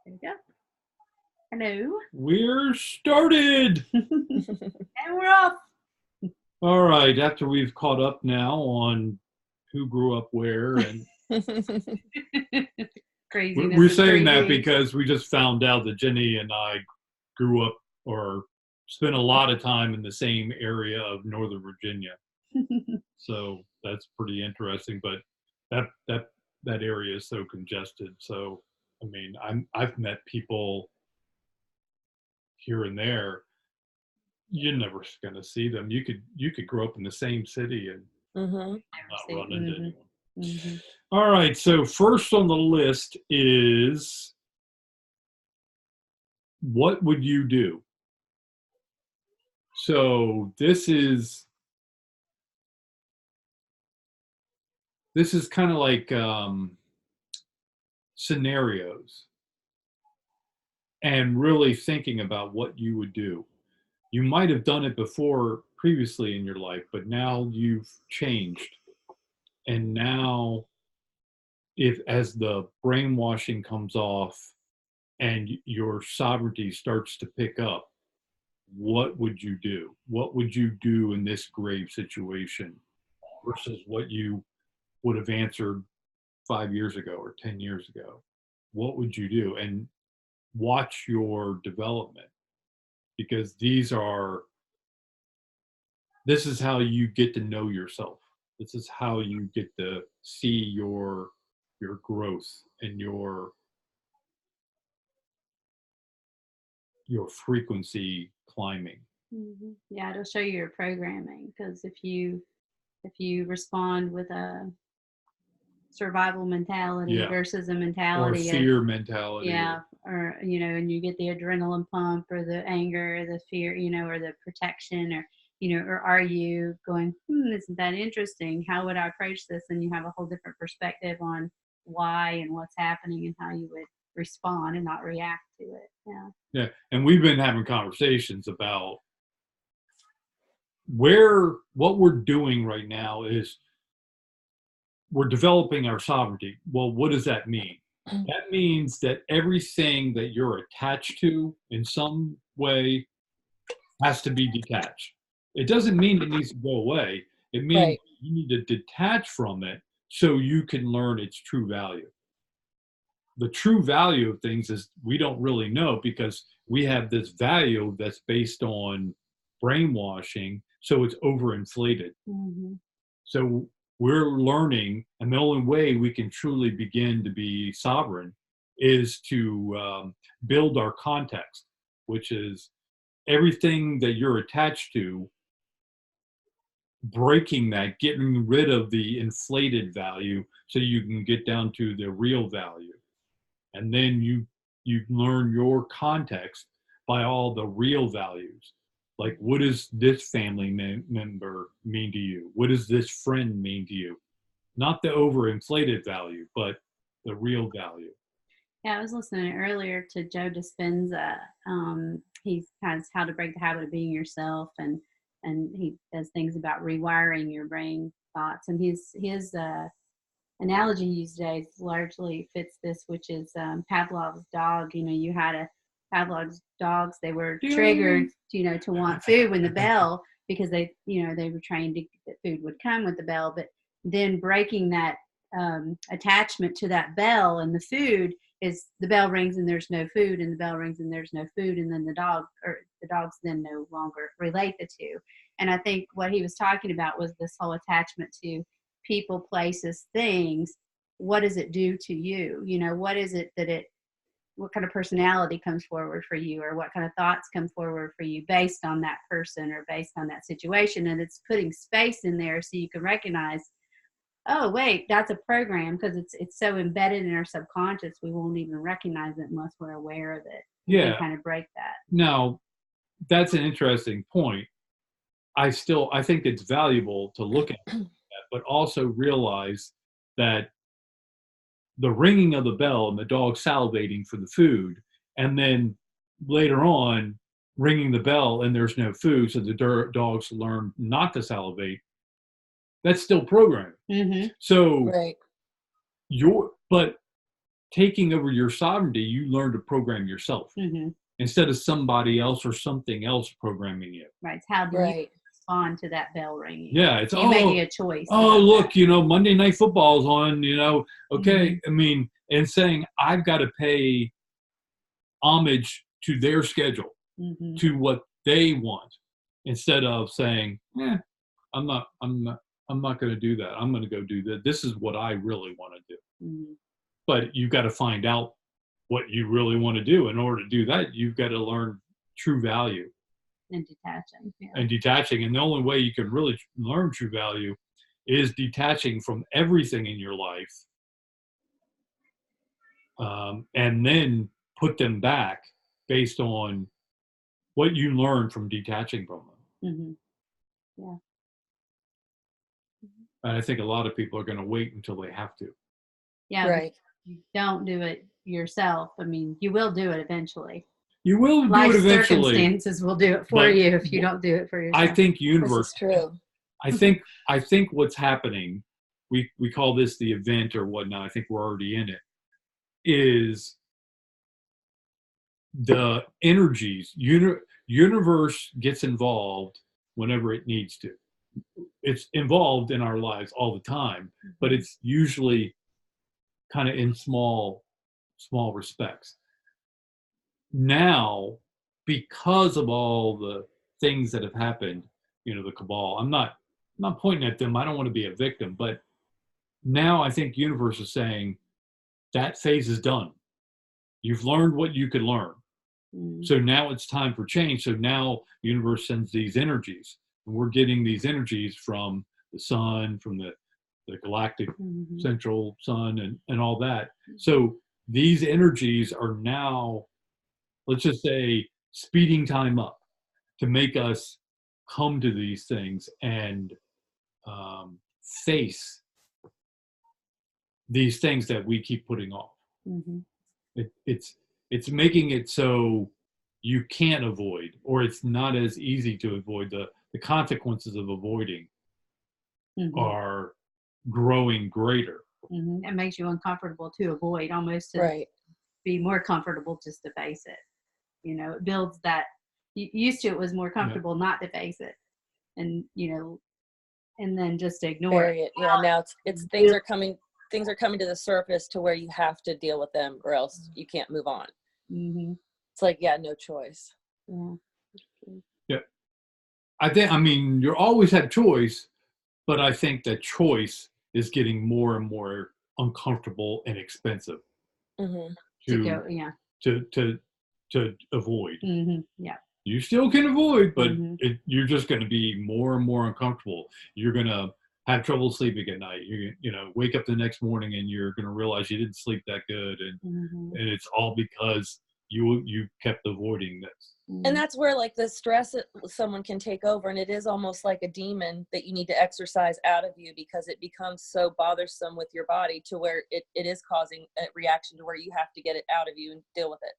There you go. Hello. We're started. And we're off. All right. After we've caught up now on who grew up where, and Craziness. we're saying that because we just found out that Jenny and I grew up or spent a lot of time in the same area of Northern Virginia. So that's pretty interesting. But that area is so congested. So I mean, I've met people here and there. You're never going to see them. You could grow up in the same city and not run into anyone. Mm-hmm. All right. So first on the list is, what would you do? So this is kind of like scenarios and really thinking about what you would do. You might have done it before previously in your life, but now you've changed. And now, if as the brainwashing comes off and your sovereignty starts to pick up, what would you do? What would you do in this grave situation versus what you would have answered 5 years ago or 10 years ago? What would you do? And watch your development, because this is how you get to know yourself. This is how you get to see your growth and your frequency climbing. Mm-hmm. Yeah, it'll show you your programming, because if you respond with a survival mentality versus a mentality or fear mentality, or and you get the adrenaline pump or the anger or the fear, or the protection, or or are you going, isn't that interesting, how would I approach this? And you have a whole different perspective on why and what's happening and how you would respond and not react to it. Yeah. And we've been having conversations about what we're doing right now is we're developing our sovereignty. Well, what does that mean? That means that everything that you're attached to in some way has to be detached. It doesn't mean it needs to go away. It means you need to detach from it so you can learn its true value. The true value of things is we don't really know, because we have this value that's based on brainwashing, so it's overinflated. Mm-hmm. So we're learning, and the only way we can truly begin to be sovereign is to build our context, which is everything that you're attached to, breaking that, getting rid of the inflated value so you can get down to the real value. And then you learn your context by all the real values. Like, what does this family member mean to you? What does this friend mean to you? Not the overinflated value, but the real value. Yeah, I was listening earlier to Joe Dispenza. He has How to Break the Habit of Being Yourself, and he does things about rewiring your brain thoughts. And his analogy used today largely fits this, which is Pavlov's dog. You had Pavlov's dogs, they were triggered, to want food when the bell, because they were trained that food would come with the bell. But then breaking that attachment to that bell and the food is, the bell rings and there's no food, and the bell rings and there's no food, and then the dogs then no longer relate the two. And I think what he was talking about was this whole attachment to people, places, things. What does it do to you? What is it what kind of personality comes forward for you, or what kind of thoughts come forward for you based on that person or based on that situation? And it's putting space in there so you can recognize, oh wait, that's a program, because it's so embedded in our subconscious we won't even recognize it unless we're aware of it. Yeah, kind of break that. Now, that's an interesting point. I think it's valuable to look at that, but also realize that the ringing of the bell and the dog salivating for the food, and then later on ringing the bell and there's no food, so the dogs learn not to salivate, that's still programming. Mm-hmm. So but taking over your sovereignty, you learn to program yourself instead of somebody else or something else programming you. Right. How do you respond to that bell ringing? Yeah, it's you making a choice. Oh, look, Monday Night Football's on. Okay. I mean, and saying I've got to pay homage to their schedule, to what they want, instead of saying, I'm not going to do that. I'm going to go do that. This is what I really want to do. But you've got to find out what you really want to do. In order to do that, you've got to learn true value. And detaching. Yeah. And detaching. And the only way you can really learn true value is detaching from everything in your life, and then put them back based on what you learned from detaching from them. Yeah. And I think a lot of people are going to wait until they have to. Yeah. Right. You don't do it yourself. I mean, you will do it eventually. You will do it eventually. Circumstances will do it for you if you don't do it for yourself. I think universe. This is true. I think what's happening, we call this the event or whatnot. I think we're already in it. Is the energies universe gets involved whenever it needs to. It's involved in our lives all the time, but it's usually kind of in small respects. Now, because of all the things that have happened, the cabal, I'm not pointing at them. I don't want to be a victim, but now I think universe is saying that phase is done. You've learned what you could learn. So now it's time for change. So now the universe sends these energies, and we're getting these energies from the sun, from the galactic central sun, and all that. So these energies are now, let's just say, speeding time up to make us come to these things and face these things that we keep putting off. It's making it so you can't avoid, or it's not as easy to avoid. The consequences of avoiding are growing greater. It makes you uncomfortable to avoid, almost to be more comfortable just to face it. It builds that. Used to, it was more comfortable not to face it, and and then just ignore it. Yeah, now it's things are coming to the surface to where you have to deal with them, or else you can't move on. It's like, no choice. Yeah. I mean, you always have choice, but I think that choice is getting more and more uncomfortable and expensive to avoid. Yeah. You still can avoid, but you're just going to be more and more uncomfortable. You're going to have trouble sleeping at night. You wake up the next morning and you're going to realize you didn't sleep that good, and it's all because you kept avoiding this. And that's where like the stress that someone can take over, and it is almost like a demon that you need to exercise out of you, because it becomes so bothersome with your body to where it is causing a reaction to where you have to get it out of you and deal with it.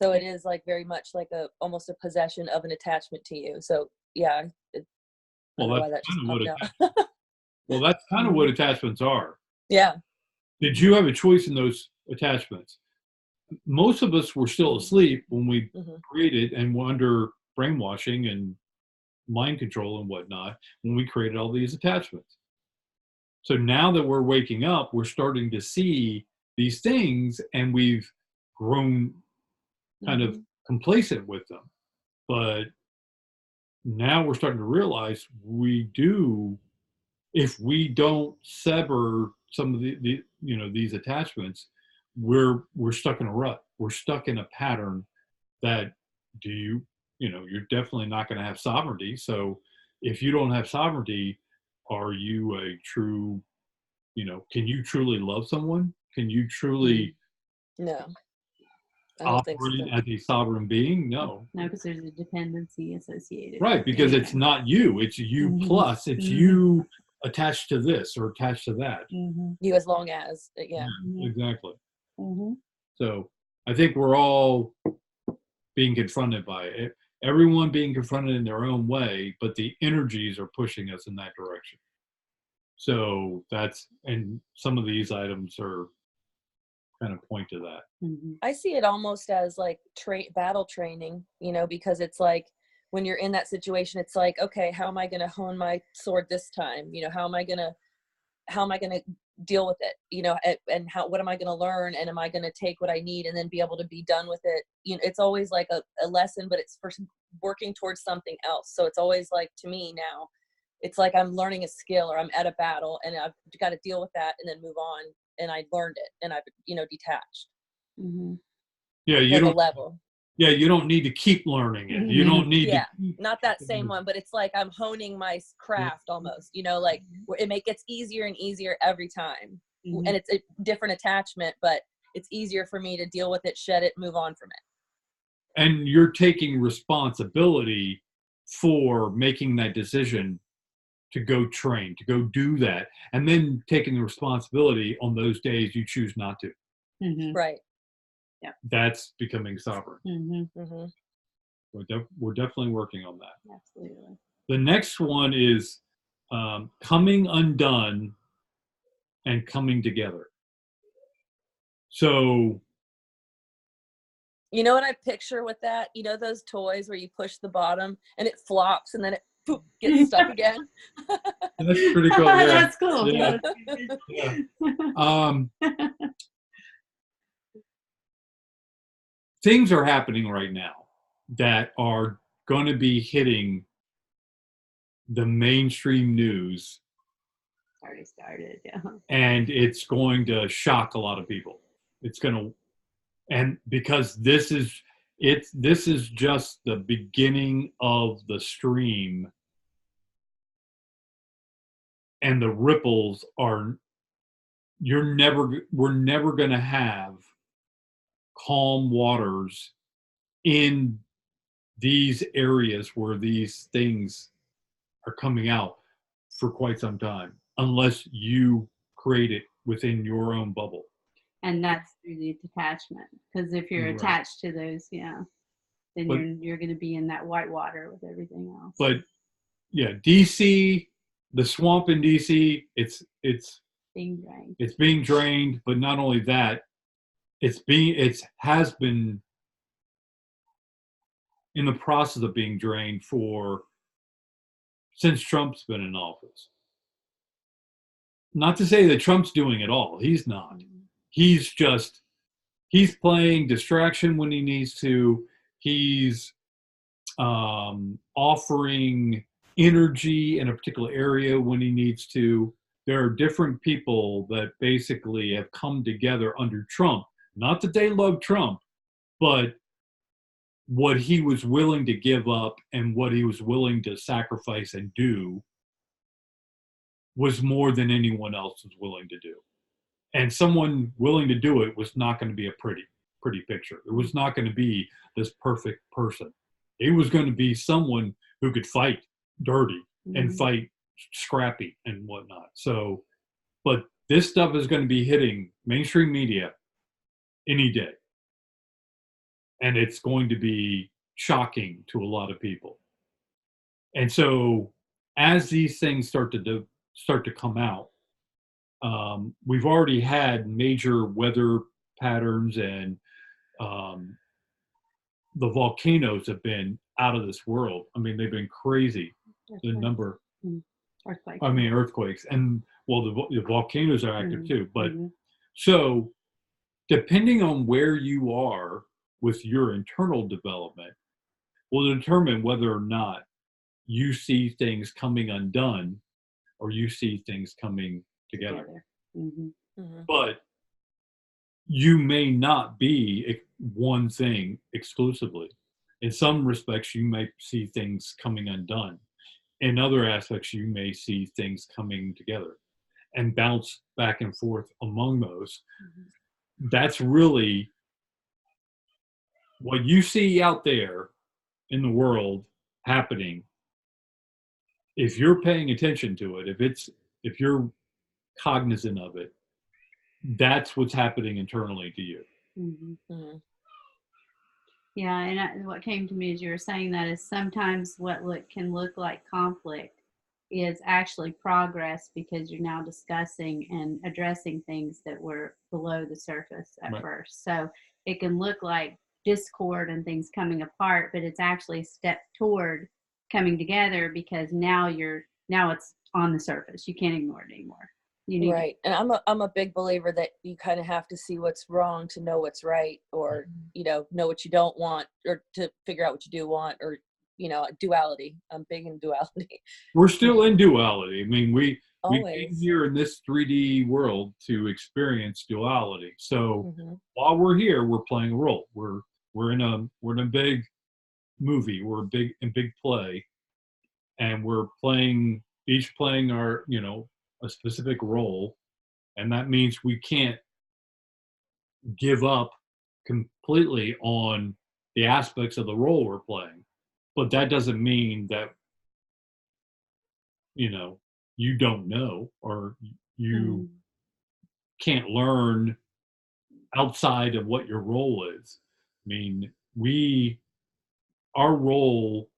So it is like very much like almost a possession of an attachment to you. So yeah. That's kind of what attachments are. Yeah. Did you have a choice in those attachments? Most of us were still asleep when we created, and were under brainwashing and mind control and whatnot when we created all these attachments. So now that we're waking up, we're starting to see these things, and we've grown kind of complacent with them. But now we're starting to realize if we don't sever some of these attachments, we're stuck in a rut. We're stuck in a pattern that you're definitely not going to have sovereignty. So if you don't have sovereignty, are you a true, can you truly love someone? Can you truly operate as a sovereign being? No, because there's a dependency associated. Right, because it's not you. It's you plus. It's you attached to this or attached to that. You as long as, exactly. So I think we're all being confronted by it. Everyone being confronted in their own way, but the energies are pushing us in that direction. So and some of these items are kind of point to that. Mm-hmm. I see it almost as like battle training, because it's like when you're in that situation, it's like, okay, how am I going to hone my sword this time? How am I going to deal with it? And what am I going to learn? And am I going to take what I need and then be able to be done with it? It's always like a lesson, but it's for working towards something else. So it's always like, to me now, it's like I'm learning a skill or I'm at a battle and I've got to deal with that and then move on. And I learned it and I've, detached. Mm-hmm. Yeah, you Like don't. a level. Yeah, you don't need to keep learning it. You don't need Yeah, to. not that same one, but it's like I'm honing my craft almost, like where it gets easier and easier every time. Mm-hmm. And it's a different attachment, but it's easier for me to deal with it, shed it, move on from it. And you're taking responsibility for making that decision to go train, to go do that, and then taking the responsibility on those days you choose not to. Mm-hmm. Right. That's becoming sovereign. Mm-hmm. Mm-hmm. We're definitely working on that. Absolutely. The next one is coming undone and coming together. So, You know what I picture with that? Those toys where you push the bottom and it flops and then it poof, gets stuck again. that's pretty cool. Yeah. That's cool. Yeah. Yeah. Things are happening right now that are going to be hitting the mainstream news, Already started. Yeah. and it's going to shock a lot of people. It's going to, and because this is just the beginning of the stream, and the ripples are, we're never going to have calm waters in these areas where these things are coming out for quite some time, unless you create it within your own bubble. And that's through the detachment. Because if you're Right. attached to those, then But- you're going to be in that white water with everything else. But yeah, DC, the swamp in DC, it's Being drained. it's being drained. But not only that, it has been in the process of being drained since Trump's been in office. Not to say that Trump's doing it all. He's not. He's playing distraction when he needs to. He's offering energy in a particular area when he needs to. There are different people that basically have come together under Trump. Not that they love Trump, but what he was willing to give up and what he was willing to sacrifice and do was more than anyone else was willing to do. And someone willing to do it was not going to be a pretty picture. It was not going to be this perfect person. It was going to be someone who could fight dirty and fight scrappy and whatnot. So, but this stuff is going to be hitting mainstream media any day. And it's going to be shocking to a lot of people. And so as these things start to come out, we've already had major weather patterns, and the volcanoes have been out of this world. I mean, they've been crazy. The number, Earthquakes. I mean, earthquakes, and well, the volcanoes are active too. But Mm-hmm. so, depending on where you are with your internal development, will determine whether or not you see things coming undone or you see things coming together. Mm-hmm. Mm-hmm. But you may not be one thing exclusively. In some respects, you may see things coming undone. In other aspects, you may see things coming together and bounce back and forth among those. Mm-hmm. That's really what you see out there in the world happening. If you're paying attention to it, if you're cognizant of it, that's what's happening internally to you. Mm-hmm. Mm-hmm. Yeah, and what came to me as you were saying that is sometimes what can look like conflict is actually progress because you're now discussing and addressing things that were below the surface at Right. first. So it can look like discord and things coming apart, but it's actually a step toward coming together because now it's on the surface. You can't ignore it anymore. You need Right. And I'm a big believer that you kind of have to see what's wrong to know what's right, or, know what you don't want, or to figure out what you do want, or, duality. I'm big in duality. We're still in duality. I mean, we came Always. here in this 3D world to experience duality. So Mhm. while we're here, we're playing a role. We're in a big movie. We're in big play, and we're each playing our a specific role, and that means we can't give up completely on the aspects of the role we're playing. But that doesn't mean that you don't know, or you Mhm. can't learn outside of what your role is. I mean, our role,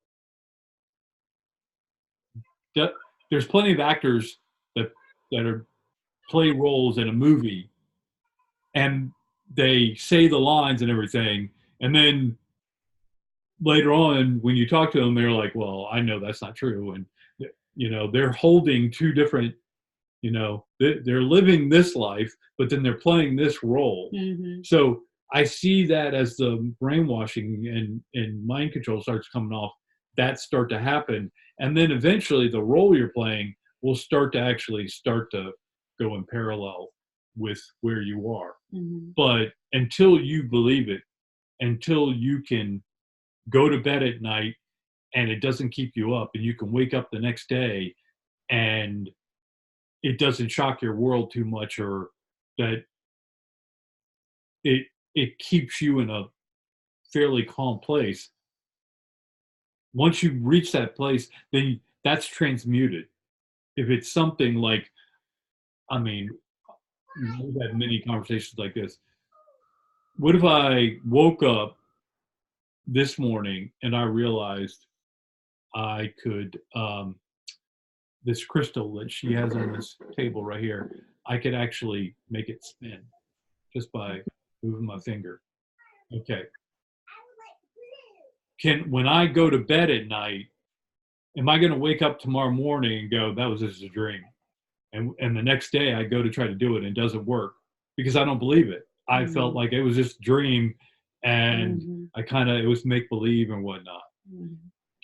that there's plenty of actors that are play roles in a movie, and they say the lines and everything, and then later on when you talk to them, they're like, well, I know that's not true. And they're holding two different, they're living this life, but then they're playing this role. Mhm. So I see that as the brainwashing and mind control starts coming off, that start to happen. And then eventually the role you're playing will start to go in parallel with where you are. Mhm. But until you believe it, until you can go to bed at night and it doesn't keep you up, and you can wake up the next day and it doesn't shock your world too much, or that it keeps you in a fairly calm place. Once you reach that place, then that's transmuted. If it's something like, I mean, we've had many conversations like this. What if I woke up this morning and I realized I could, this crystal that she has on this table right here, I could actually make it spin just by moving my finger. Okay. When I go to bed at night, am I going to wake up tomorrow morning and go, that was just a dream? And the next day I go to try to do it and it doesn't work because I don't believe it. I felt like it was just a dream, and Mhm. it was make believe and whatnot. Mhm.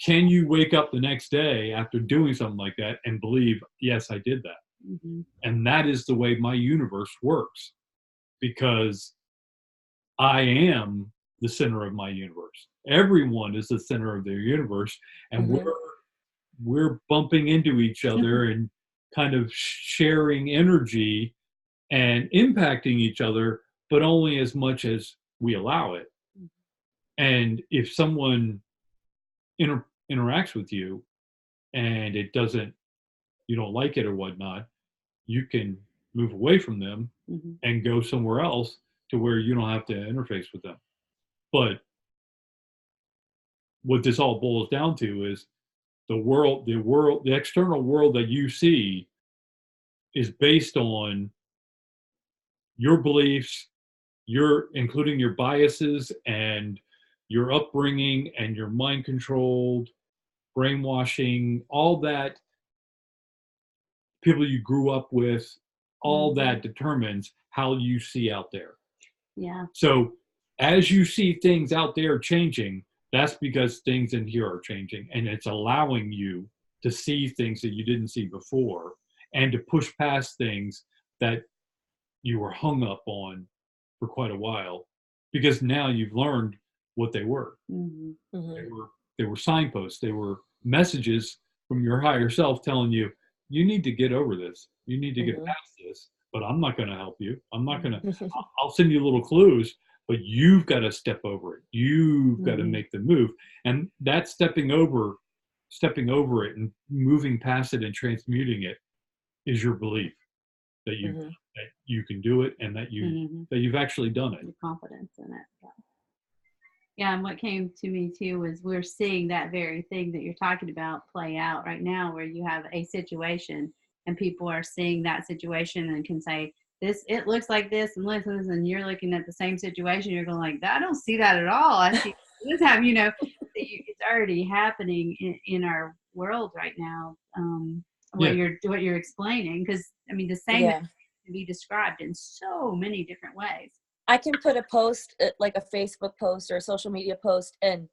Can you wake up the next day after doing something like that and believe, yes, I did that? Mhm. And that is the way my universe works, because I am the center of my universe. Everyone is the center of their universe, and Mhm. we're bumping into each other and kind of sharing energy and impacting each other, but only as much as we allow it. And if someone interacts with you and you don't like it or whatnot, you can move away from them Mhm. and go somewhere else to where you don't have to interface with them. But what this all boils down to is the external world that you see is based on your beliefs, including your biases and your upbringing and your mind controlled brainwashing, all that, people you grew up with, all that determines how you see out there. Yeah. So as you see things out there changing, that's because things in here are changing, and it's allowing you to see things that you didn't see before, and to push past things that you were hung up on for quite a while, because now you've learned what they were. Mhm. They Mhm. were they were signposts. They were messages from your higher self telling you, you need to get over this. You need to get Mhm. past this. But I'm not going to help you. I'm not going to. Mhm. I'll send you little clues, but you've got to step over it. You've got to Mhm. make the move. And that stepping over it and moving past it and transmuting it is your belief that Mhm. you can do it, and Mhm. that you've actually done it. The confidence in it. Yeah. Yeah, and what came to me too was we're seeing that very thing that you're talking about play out right now, where you have a situation and people are seeing that situation and can say, this, it looks like this and listens, and you're looking at the same situation, you're going like, I don't see that at all. I see this happen, it's already happening in our world right now. What Yeah. you're explaining, because I mean the same Yeah. can be described in so many different ways. I can put a post, like a Facebook post or a social media post, and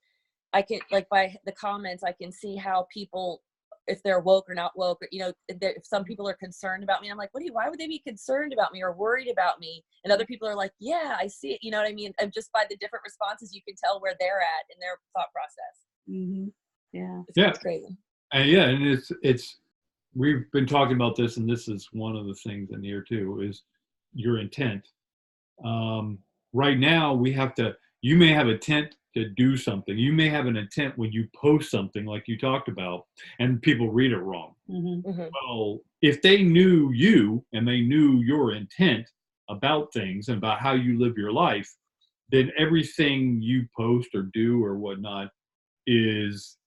I can, like, by the comments, I can see how people, if they're woke or not woke, or, if some people are concerned about me, I'm like, why would they be concerned about me or worried about me? And other people are like, yeah, I see it. You know what I mean? And just by the different responses, you can tell where they're at in their thought process. Mm-hmm. Yeah. It's crazy. And it's, we've been talking about this, and this is one of the things in here too, is your intent. Right now you may have intent to do something. You may have an intent when you post something like you talked about, and people read it wrong. Mm-hmm. Mm-hmm. Well, if they knew you and they knew your intent about things and about how you live your life, then everything you post or do or whatnot is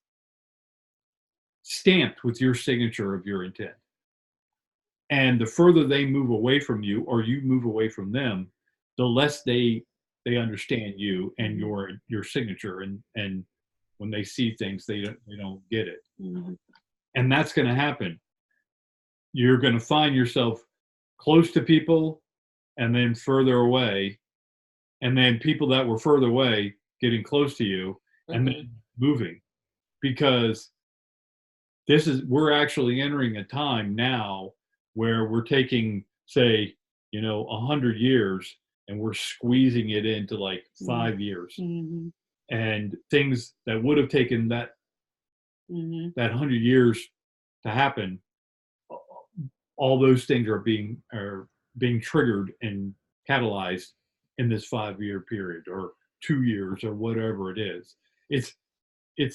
stamped with your signature of your intent. And the further they move away from you or you move away from them, the less they understand you and your signature, and when they see things, they don't get it. Mm-hmm. And that's going to happen. You're going to find yourself close to people and then further away, and then people that were further away getting close to you, and then moving, because we're actually entering a time now where we're taking, say, 100 years, and we're squeezing it into like 5 years. Mm-hmm. And things that would have taken that Mm-hmm. that 100 years to happen, all those things are being triggered and catalyzed in this 5-year period or 2 years or whatever it is. It's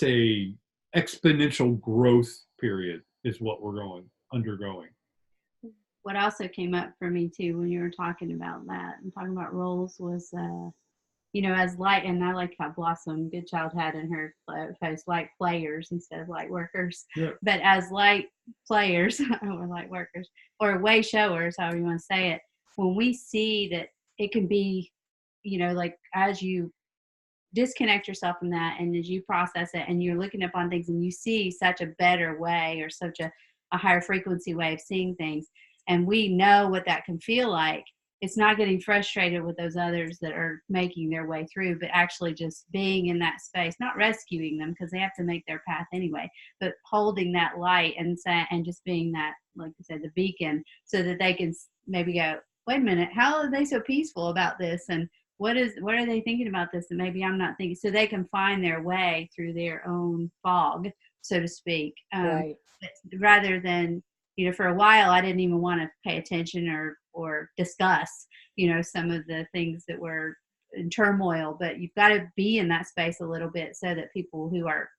a exponential growth period is what we're undergoing. What also came up for me too when you were talking about that and talking about roles was, as light, and I like how Blossom Goodchild had in her post, light players instead of light workers. Yeah. But as light players or light workers or way showers, however you want to say it, when we see that it can be, like as you disconnect yourself from that and as you process it and you're looking upon things and you see such a better way or such a higher frequency way of seeing things, and we know what that can feel like, it's not getting frustrated with those others that are making their way through, but actually just being in that space, not rescuing them because they have to make their path anyway, but holding that light and just being that, like you said, the beacon, so that they can maybe go, wait a minute, how are they so peaceful about this? And what are they thinking about this? And maybe I'm not thinking, so they can find their way through their own fog, so to speak. Right. Rather than, for a while, I didn't even want to pay attention or discuss, some of the things that were in turmoil, but you've got to be in that space a little bit so that people who are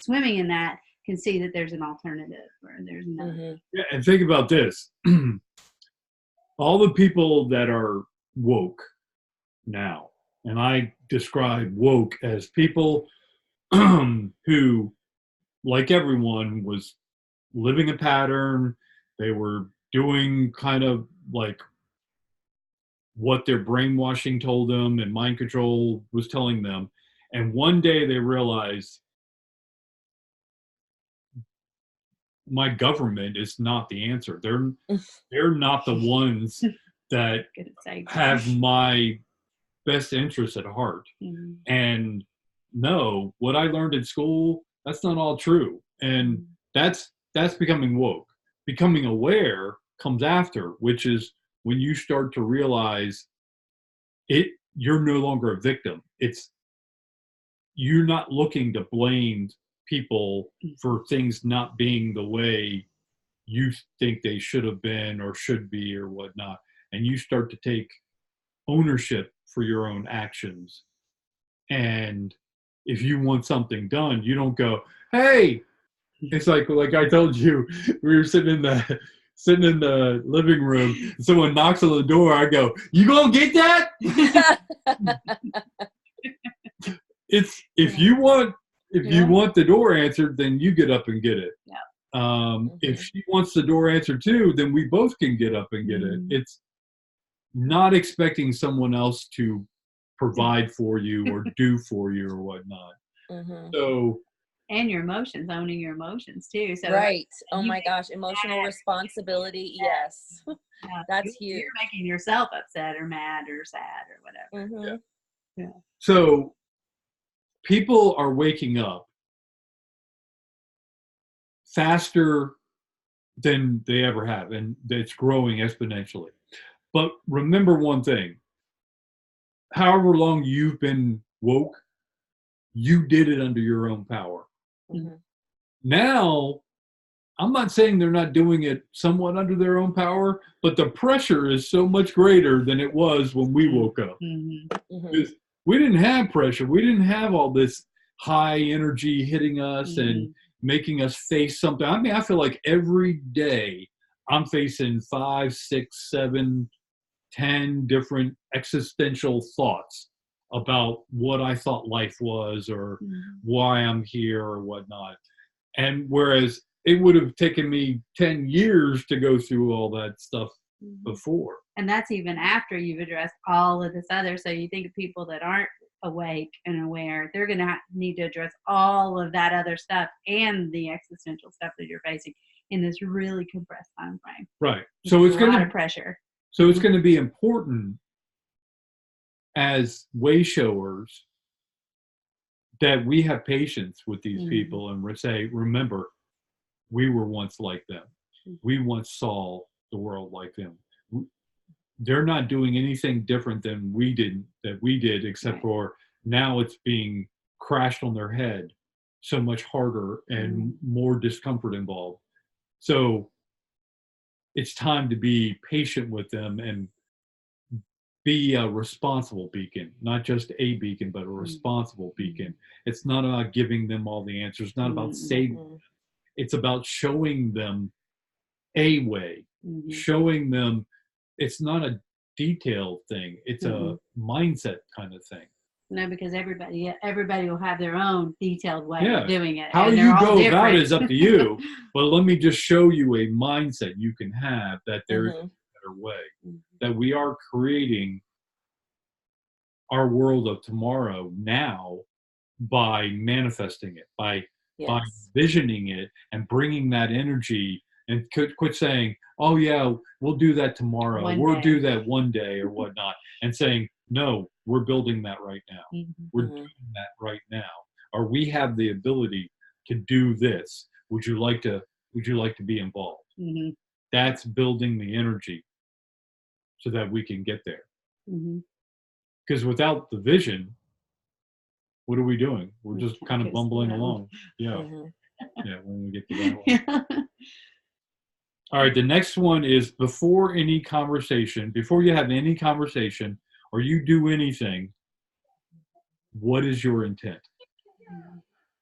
swimming in that can see that there's an alternative or there's another. Mm-hmm. Yeah, and think about this. All the people that are woke now, and I describe woke as people who, like everyone, was living a pattern. They were doing kind of like what their brainwashing told them and mind control was telling them. And one day they realized, my government is not the answer. They're not the ones that have my best interests at heart. Mm-hmm. And no, what I learned in school, that's not all true. And that's becoming woke. Becoming aware comes after, which is when you start to realize you're no longer a victim. You're not looking to blame people for things not being the way you think they should have been or should be or whatnot. And you start to take ownership for your own actions. And if you want something done, you don't go, hey, it's like I told you, we were sitting in the living room, and someone knocks on the door, I go, you gonna get that? It's if Yeah. you want the door answered, then you get up and get it. Yeah. If she wants the door answered too, then we both can get up and get it. It's not expecting someone else to provide for you or do for you or whatnot. So, and your emotions, owning your emotions too. So right. Oh you my make gosh, emotional mad. responsibility. Yes, that's You're huge. making yourself upset or mad or sad or whatever. Yeah. so people are waking up faster than they ever have, and it's growing exponentially. But remember one thing: however long you've been woke, you did it under your own power. Now, I'm not saying they're not doing it somewhat under their own power, but the pressure is so much greater than it was when we woke up. Because we didn't have pressure. We didn't have all this high energy hitting us and making us face something. I mean, I feel like every day I'm facing 5, 6, 7, 10 different existential thoughts about what I thought life was or why I'm here or whatnot. And whereas it would have taken me 10 years to go through all that stuff before. And that's even after you've addressed all of this other. So you think of people that aren't awake and aware, they're going to need to address all of that other stuff and the existential stuff that you're facing in this really compressed time frame. Right. So it's going to pressure. So it's going to be important as way showers that we have patience with these people and say, remember, we were once like them. We once saw the world like them. They're not doing anything different than we did, except for now it's being crashed on their head so much harder and more discomfort involved. So it's time to be patient with them and be a responsible beacon, not just a beacon, but a responsible beacon. It's not about giving them all the answers, not about saving them. It's about showing them a way, showing them it's not a detailed thing. It's a mindset kind of thing. No, because everybody will have their own detailed way of doing it. How you go about it is up to you. But let me just show you a mindset you can have that there is a better way. That we are creating our world of tomorrow now by manifesting it, by visioning it and bringing that energy and quit saying, oh yeah, we'll do that tomorrow. We'll do that one day or whatnot. And saying, no, we're building that right now. We're doing that right now. Or we have the ability to do this. Would you like to be involved? That's building the energy so that we can get there. Because without the vision, what are we doing? We're just kind of bumbling along. Yeah. Yeah, when we get to that one. All right, the next one is before you have any conversation or you do anything, what is your intent?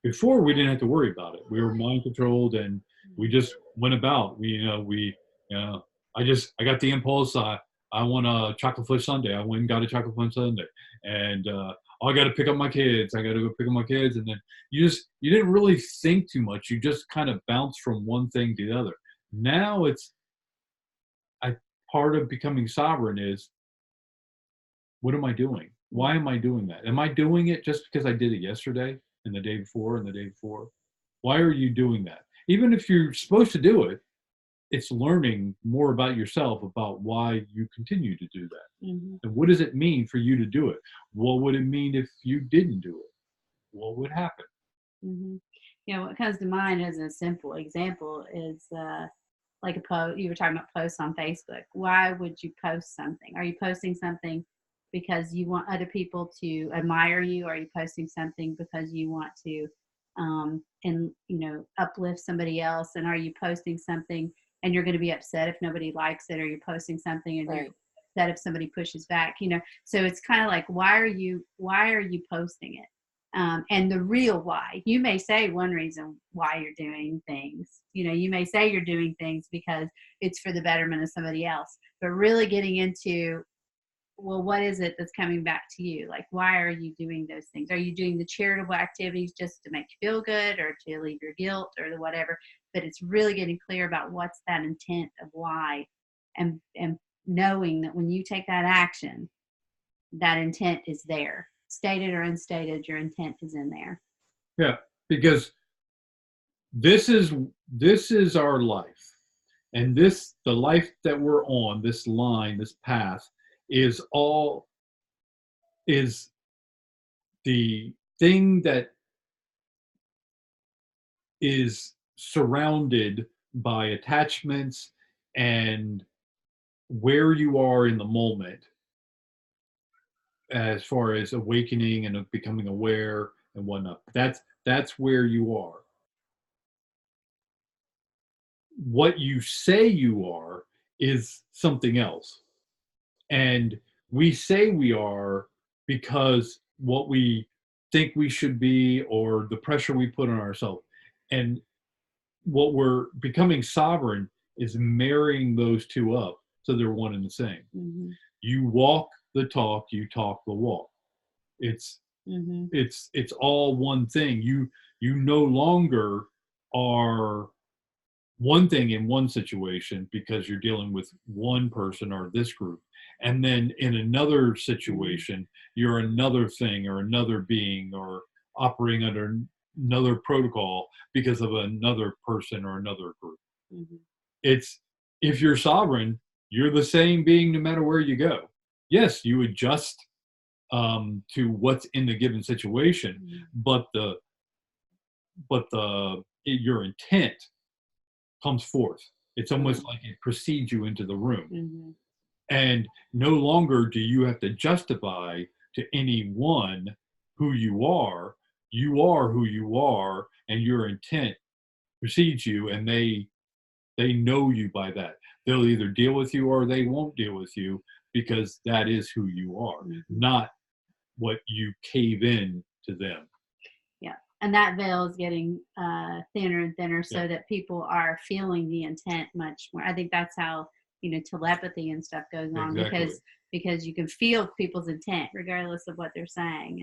Before, we didn't have to worry about it. We were mind controlled and we just went about. I got the impulse. I want a chocolate fudge sundae. I went and got a chocolate fudge sundae. And I got to pick up my kids. I got to go pick up my kids. And then you didn't really think too much. You just kind of bounced from one thing to the other. Now part of becoming sovereign is, what am I doing? Why am I doing that? Am I doing it just because I did it yesterday and the day before and the day before? Why are you doing that? Even if you're supposed to do it, it's learning more about yourself, about why you continue to do that. And what does it mean for you to do it? What would it mean if you didn't do it? What would happen? What comes to mind as a simple example is like a post. You were talking about posts on Facebook. Why would you post something? Are you posting something because you want other people to admire you? Are you posting something because you want to uplift somebody else? And are you posting something and you're going to be upset if nobody likes it? Or you're posting something and you're upset if somebody pushes back? So it's kind of like, why are you posting it? And the real why. You may say one reason why you're doing things. You may say you're doing things because it's for the betterment of somebody else. But really getting into well, what is it that's coming back to you? Like, why are you doing those things? Are you doing the charitable activities just to make you feel good or to relieve your guilt or the whatever? But it's really getting clear about what's that intent of why, and knowing that when you take that action, that intent is there. Stated or unstated, your intent is in there. Yeah, because this is our life. And the life that we're on, this line, this path, is the thing that is surrounded by attachments and where you are in the moment as far as awakening and becoming aware and whatnot. That's where you are. What you say you are is something else. And we say we are because what we think we should be or the pressure we put on ourselves. And what we're becoming sovereign is marrying those two up so they're one and the same. Mm-hmm. You walk the talk, you talk the walk. It's all one thing. You no longer are one thing in one situation because you're dealing with one person or this group, and then in another situation you're another thing or another being or operating under another protocol because of another person or another group. It's, if you're sovereign, you're the same being no matter where you go. Yes, you adjust to what's in the given situation, but your intent comes forth. It's almost like it precedes you into the room. And no longer do you have to justify to anyone who you are. You are who you are, and your intent precedes you, and they know you by that. They'll either deal with you or they won't deal with you because that is who you are, not what you cave in to them. Yeah. And that veil is getting thinner and thinner so that people are feeling the intent much more. I think that's how, telepathy and stuff goes on, because you can feel people's intent regardless of what they're saying.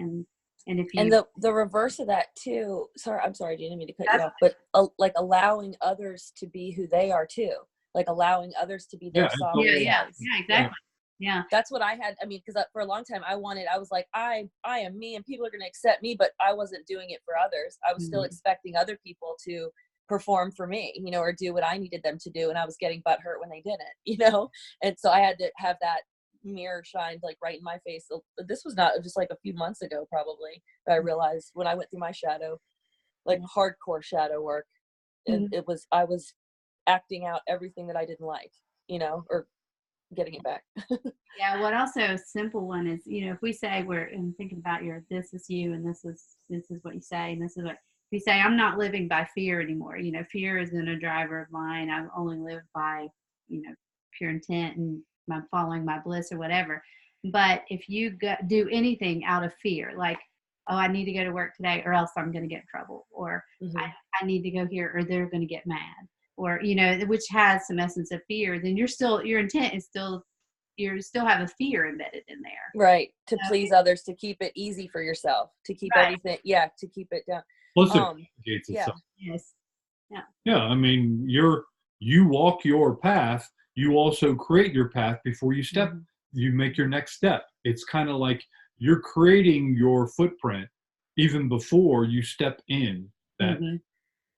And if you, and the reverse of that too, I'm sorry, I didn't mean to cut you off, but like allowing others to be who they are too, like allowing others to be their sovereign selves. Yeah, exactly. Yeah. That's what I had. I mean, because for a long time I was like, I am me and people are going to accept me, but I wasn't doing it for others. I was still expecting other people to perform for me, or do what I needed them to do. And I was getting butthurt when they didn't, and so I had to have that mirror shined like right in my face. So this was not just like a few months ago, probably, that I realized when I went through my shadow, like hardcore shadow work. And I was acting out everything that I didn't like, or getting it back. Yeah. What also a simple one is, if we say and thinking about this is you, and this is what you say, and this is what you say, I'm not living by fear anymore. Fear isn't a driver of mine. I only live by, pure intent, and I'm following my bliss or whatever. But if you do anything out of fear, like, oh, I need to go to work today or else I'm going to get in trouble, or I need to go here or they're going to get mad, or, which has some essence of fear, then your intent is still, you still have a fear embedded in there. Right. To please others, to keep it easy for yourself, to keep everything. Yeah. To keep it down. Plus it complicates itself. Yes. Yeah. Yeah. I mean, you walk your path. You also create your path before you step. You make your next step. It's kind of like you're creating your footprint even before you step in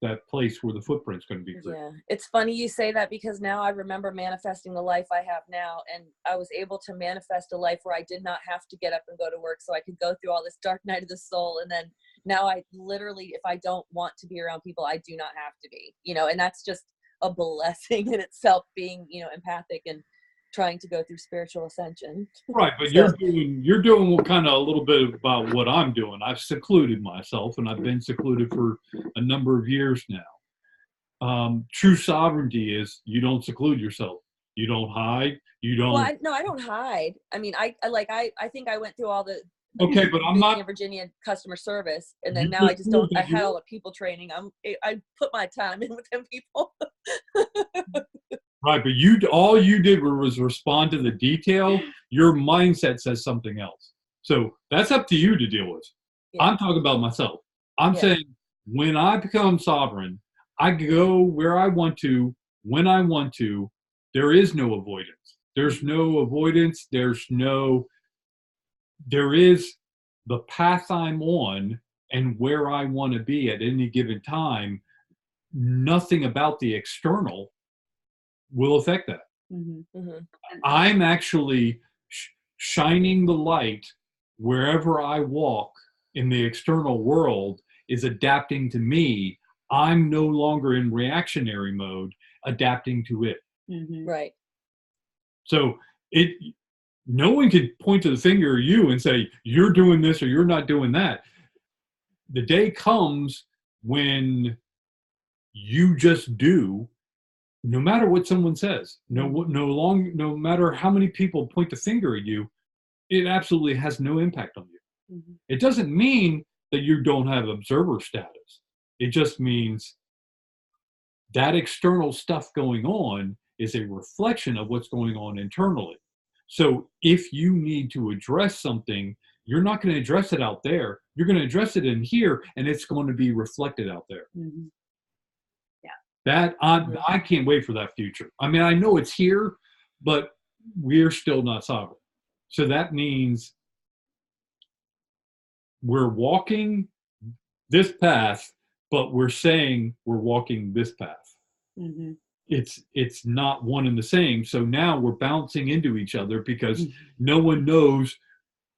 that place where the footprint's going to be created. Yeah, it's funny you say that, because now I remember manifesting the life I have now, and I was able to manifest a life where I did not have to get up and go to work, so I could go through all this dark night of the soul. And then now I literally, if I don't want to be around people, I do not have to be, and that's just a blessing in itself, being, empathic and trying to go through spiritual ascension. Right, but you're doing kind of a little bit about what I'm doing. I've secluded myself, and I've been secluded for a number of years now. True sovereignty is you don't seclude yourself. You don't hide. You don't. Well, I don't hide. I mean, I think I went through all the okay, but I'm not Virginia customer service, and then now I just don't. I had all the people training. I put my time in with them people. Right, but all you did was respond to the detail. Your mindset says something else. So that's up to you to deal with. Yeah. I'm talking about myself. I'm Yeah. saying when I become sovereign, I go where I want to, when I want to. There is no avoidance. There's no avoidance. There is the path I'm on and where I want to be at any given time. Nothing about the external will affect that. I'm actually shining the light wherever I walk in the external world is adapting to me. I'm no longer in reactionary mode, adapting to it. Right. So no one can point to the finger at you and say, you're doing this or you're not doing that. The day comes when you just do, no matter what someone says, no matter how many people point the finger at you, it absolutely has no impact on you. It doesn't mean that you don't have observer status. It just means that external stuff going on is a reflection of what's going on internally. So if you need to address something, you're not going to address it out there. You're going to address it in here, and it's going to be reflected out there. That I can't wait for that future. I mean, I know it's here, but we're still not sovereign. So that means we're walking this path, but we're saying we're walking this path. It's not one and the same. So now we're bouncing into each other because no one knows.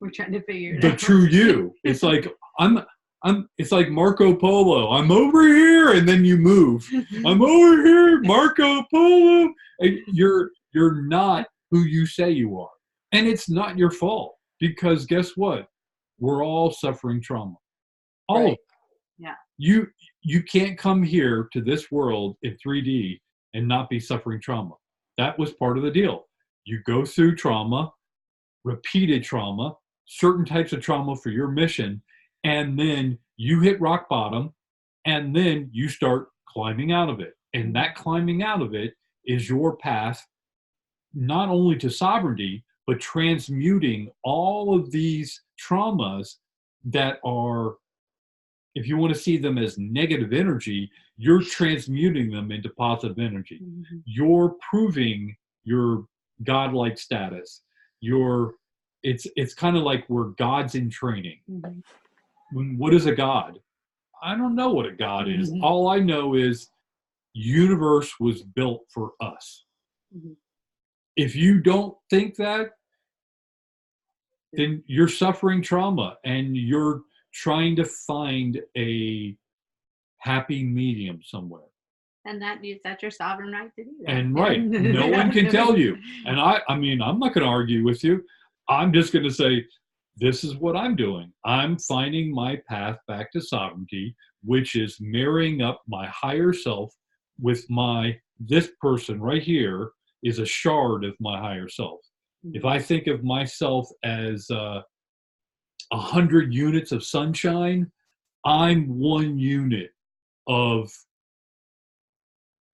We're trying to figure the it out. True you. It's like it's like Marco Polo. I'm over here, and then you move. I'm over here, Marco Polo. And you're not who you say you are, and it's not your fault because guess what? We're all suffering trauma. All of it. Yeah. You can't come here to this world in 3D and not be suffering trauma. That was part of the deal. You go through trauma, repeated trauma, certain types of trauma for your mission, and then you hit rock bottom, and then you start climbing out of it. And that climbing out of it is your path, not only to sovereignty, but transmuting all of these traumas that are, if you want to see them as negative energy, you're transmuting them into positive energy. You're proving your godlike status. It's kind of like we're gods in training. What is a god? I don't know what a god is. All I know is universe was built for us. If you don't think that, then you're suffering trauma and you're trying to find a happy medium somewhere. And that's your sovereign right to do that. And right, no one can tell you. And I mean, I'm not going to argue with you. I'm just going to say, this is what I'm doing. I'm finding my path back to sovereignty, which is marrying up my higher self with this person right here is a shard of my higher self. If I think of myself as 100 units of sunshine, I'm 1 unit of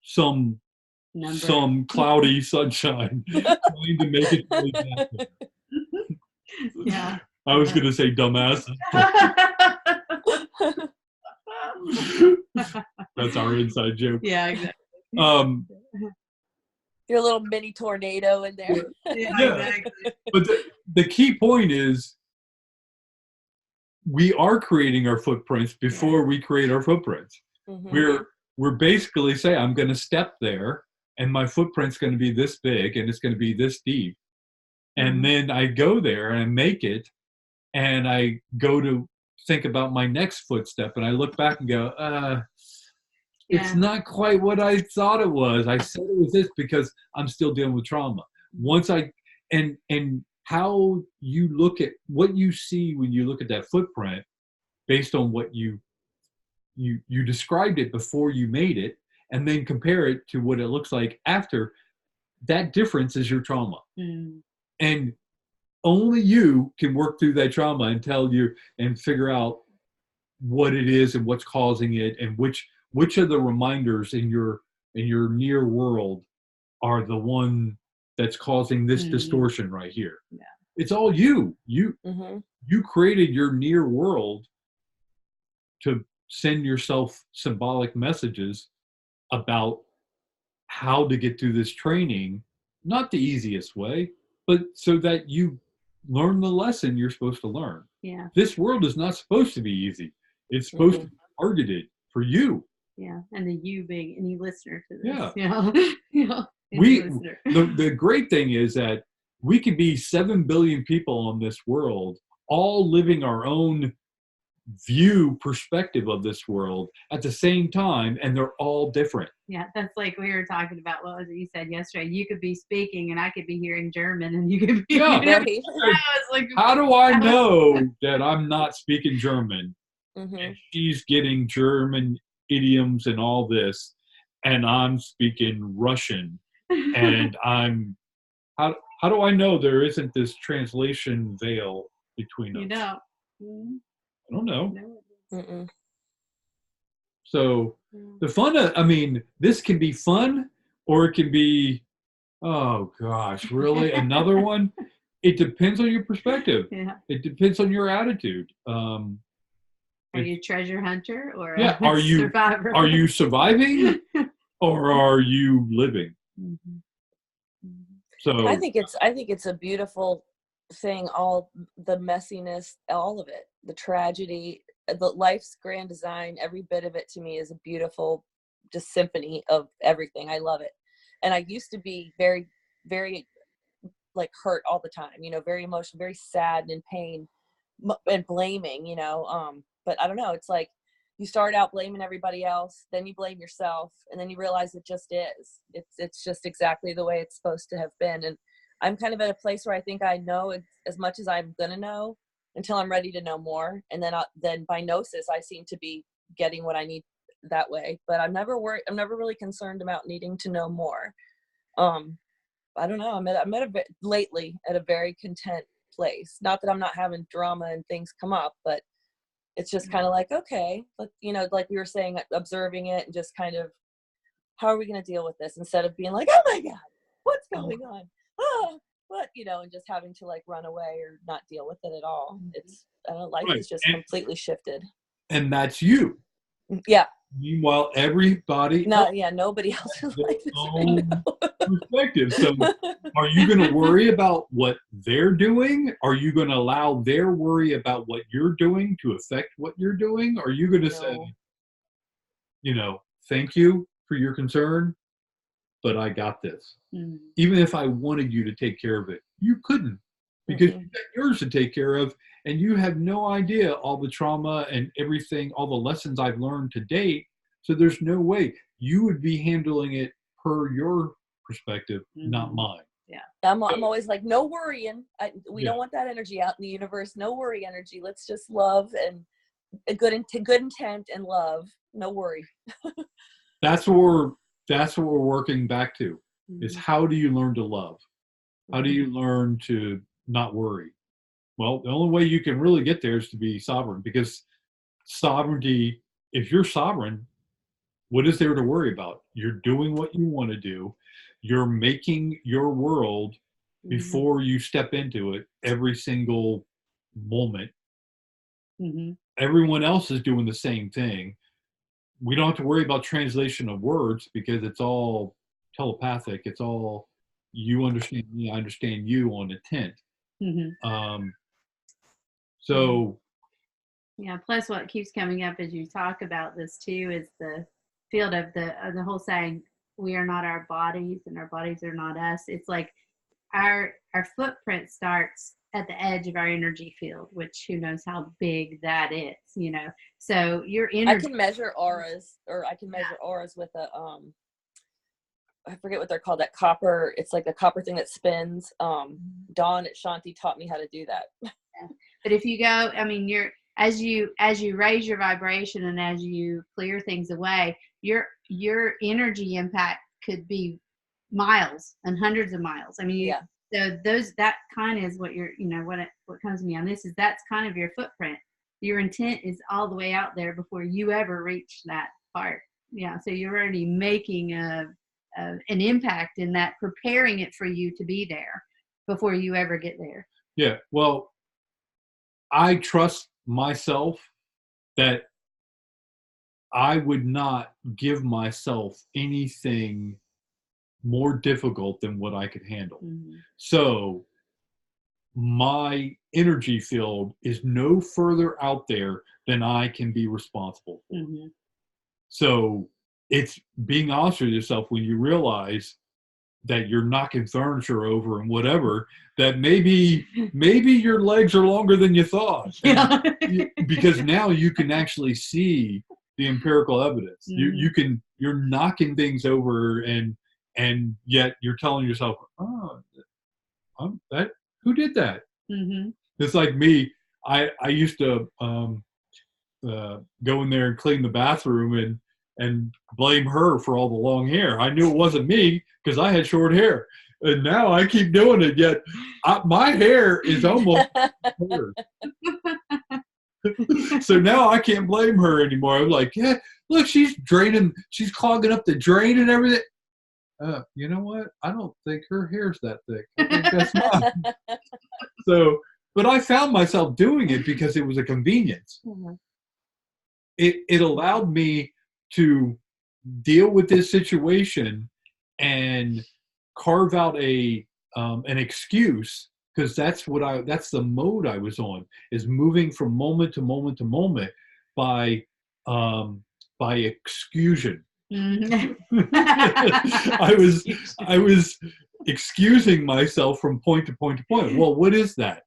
some cloudy sunshine trying to make it really happen. Yeah. I was going to say dumbass. That's our inside joke. Yeah, exactly. Your little mini tornado in there. Yeah, exactly. But the key point is we are creating our footprints before we create our footprints. We're basically saying, I'm going to step there and my footprint's going to be this big and it's going to be this deep. And then I go there and I make it and I go to think about my next footstep and I look back and go, it's not quite what I thought it was. I said it was this because I'm still dealing with trauma. And how you look at what you see when you look at that footprint based on what you described it before you made it, and then compare it to what it looks like after, that difference is your trauma. And only you can work through that trauma and tell you and figure out what it is and what's causing it and which of the reminders in your near world are the one that's causing this distortion right here. Yeah. It's all you. Mm-hmm. You created your near world to send yourself symbolic messages about how to get through this training, not the easiest way, but so that you learn the lesson you're supposed to learn. Yeah. This world is not supposed to be easy. It's supposed to be targeted for you. Yeah. And the you being any listener to this. Yeah. Yeah. Any listener. The great thing is that we could be 7 billion people on this world, all living our own perspective of this world at the same time, and they're all different. Yeah, that's like we were talking about. What was it you said yesterday? You could be speaking, and I could be hearing German, and you could be. Yeah. Right. I was like, How do I know that I'm not speaking German? Mm-hmm. And she's getting German idioms and all this, and I'm speaking Russian, and I'm. How do I know there isn't this translation veil between us? You know. I don't know. Mm-mm. So the fun, I mean, this can be fun, or it can be, oh gosh, really? Another one? It depends on your perspective. Yeah. It depends on your attitude. Are you a treasure hunter or Yeah, a survivor? Are you surviving or are you living? Mm-hmm. So I think it's a beautiful thing, all the messiness, all of it, the tragedy, the life's grand design, every bit of it to me is a beautiful just symphony of everything. I love it. And I used to be very, very like hurt all the time, you know, very emotional, very sad and in pain and blaming, you know, but I don't know, it's like you start out blaming everybody else, then you blame yourself, and then you realize it just is. It's just exactly the way it's supposed to have been. And I'm kind of at a place where I think I know as much as I'm gonna know until I'm ready to know more. And then by gnosis, I seem to be getting what I need that way. But I'm never worried. I'm never really concerned about needing to know more. I don't know. Lately at a very content place. Not that I'm not having drama and things come up, but it's just kind of like, okay, but you know, like we were saying, observing it and just kind of, how are we going to deal with this, instead of being like, oh my God, what's going on? Oh, what, you know, and just having to like run away or not deal with it at all. It's, I don't know, life is just completely shifted. And that's you. Yeah. Meanwhile, everybody nobody else's life is right now. Perspective. So are you going to worry about what they're doing? Are you going to allow their worry about what you're doing to affect what you're doing? Are you going to say, you know, thank you for your concern, but I got this. Mm-hmm. Even if I wanted you to take care of it, you couldn't, because you got yours to take care of, and you have no idea all the trauma and everything, all the lessons I've learned to date. So there's no way you would be handling it per your perspective, not mine. Yeah, I'm always like, no worrying. We don't want that energy out in the universe. No worry energy. Let's just love and good intent and love. No worry. That's what we're working back to. Is how do you learn to love? How do you learn to not worry? Well, the only way you can really get there is to be sovereign, because sovereignty, if you're sovereign, what is there to worry about? You're doing what you want to do. You're making your world before you step into it every single moment. Everyone else is doing the same thing. We don't have to worry about translation of words, because it's all telepathic. It's all, you understand me, I understand you on intent. So yeah, plus what keeps coming up as you talk about this too is the field of the whole saying, we are not our bodies and our bodies are not us. It's like our footprint starts at the edge of our energy field, which who knows how big that is, you know. So your energy, I can measure auras, or I can measure auras with a I forget what they're called, that copper, it's like a copper thing that spins. Dawn at Shanti taught me how to do that. Yeah. But if you go, I mean, as you raise your vibration and as you clear things away, your energy impact could be miles and hundreds of miles. I mean, so that kind of is what you're, you know, what comes to me on this is that's kind of your footprint. Your intent is all the way out there before you ever reach that part. Yeah. So you're already making a an impact in that, preparing it for you to be there before you ever get there. Yeah. Well, I trust myself that I would not give myself anything more difficult than what I could handle. Mm-hmm. So my energy field is no further out there than I can be responsible for. Mm-hmm. So it's being honest with yourself when you realize that you're knocking furniture over and whatever, that maybe your legs are longer than you thought. Yeah. Because now you can actually see the empirical evidence. Mm-hmm. You're knocking things over, and yet you're telling yourself, oh, who did that? Mm-hmm. It's like me. I used to go in there and clean the bathroom and blame her for all the long hair. I knew it wasn't me because I had short hair, and now I keep doing it. Yet my hair is almost hair. So now I can't blame her anymore. I'm like, yeah, look, she's clogging up the drain and everything. You know what? I don't think her hair's that thick. I think that's mine. So, but I found myself doing it because it was a convenience. Mm-hmm. It allowed me to deal with this situation and carve out an excuse, because that's the mode I was on, is moving from moment to moment to moment by exclusion. Mm-hmm. I was excusing myself from point to point to point. Well, what is that?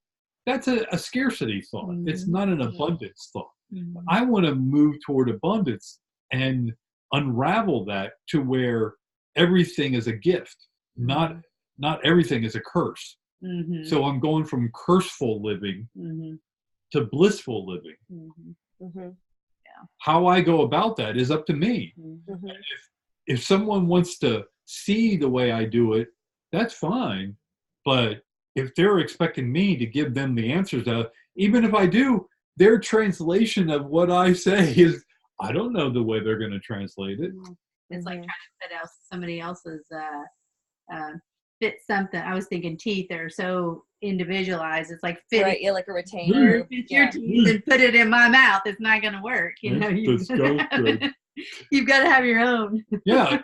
That's a scarcity thought. Mm-hmm. It's not an abundance thought. Mm-hmm. I want to move toward abundance and unravel that to where everything is a gift, not everything is a curse. Mm-hmm. So I'm going from curseful living Mm-hmm. to blissful living. Mm-hmm. Mm-hmm. How I go about that is up to me. Mm-hmm. If someone wants to see the way I do it, that's fine. But if they're expecting me to give them the answers, even if I do, their translation of what I say is, I don't know the way they're going to translate it. It's like trying to fit out somebody else's fit something. I was thinking teeth are so individualized. It's like fitting, right, yeah, like a retainer. fit your teeth and put it in my mouth. It's not going to work. You know, you've got to have your own. Yeah,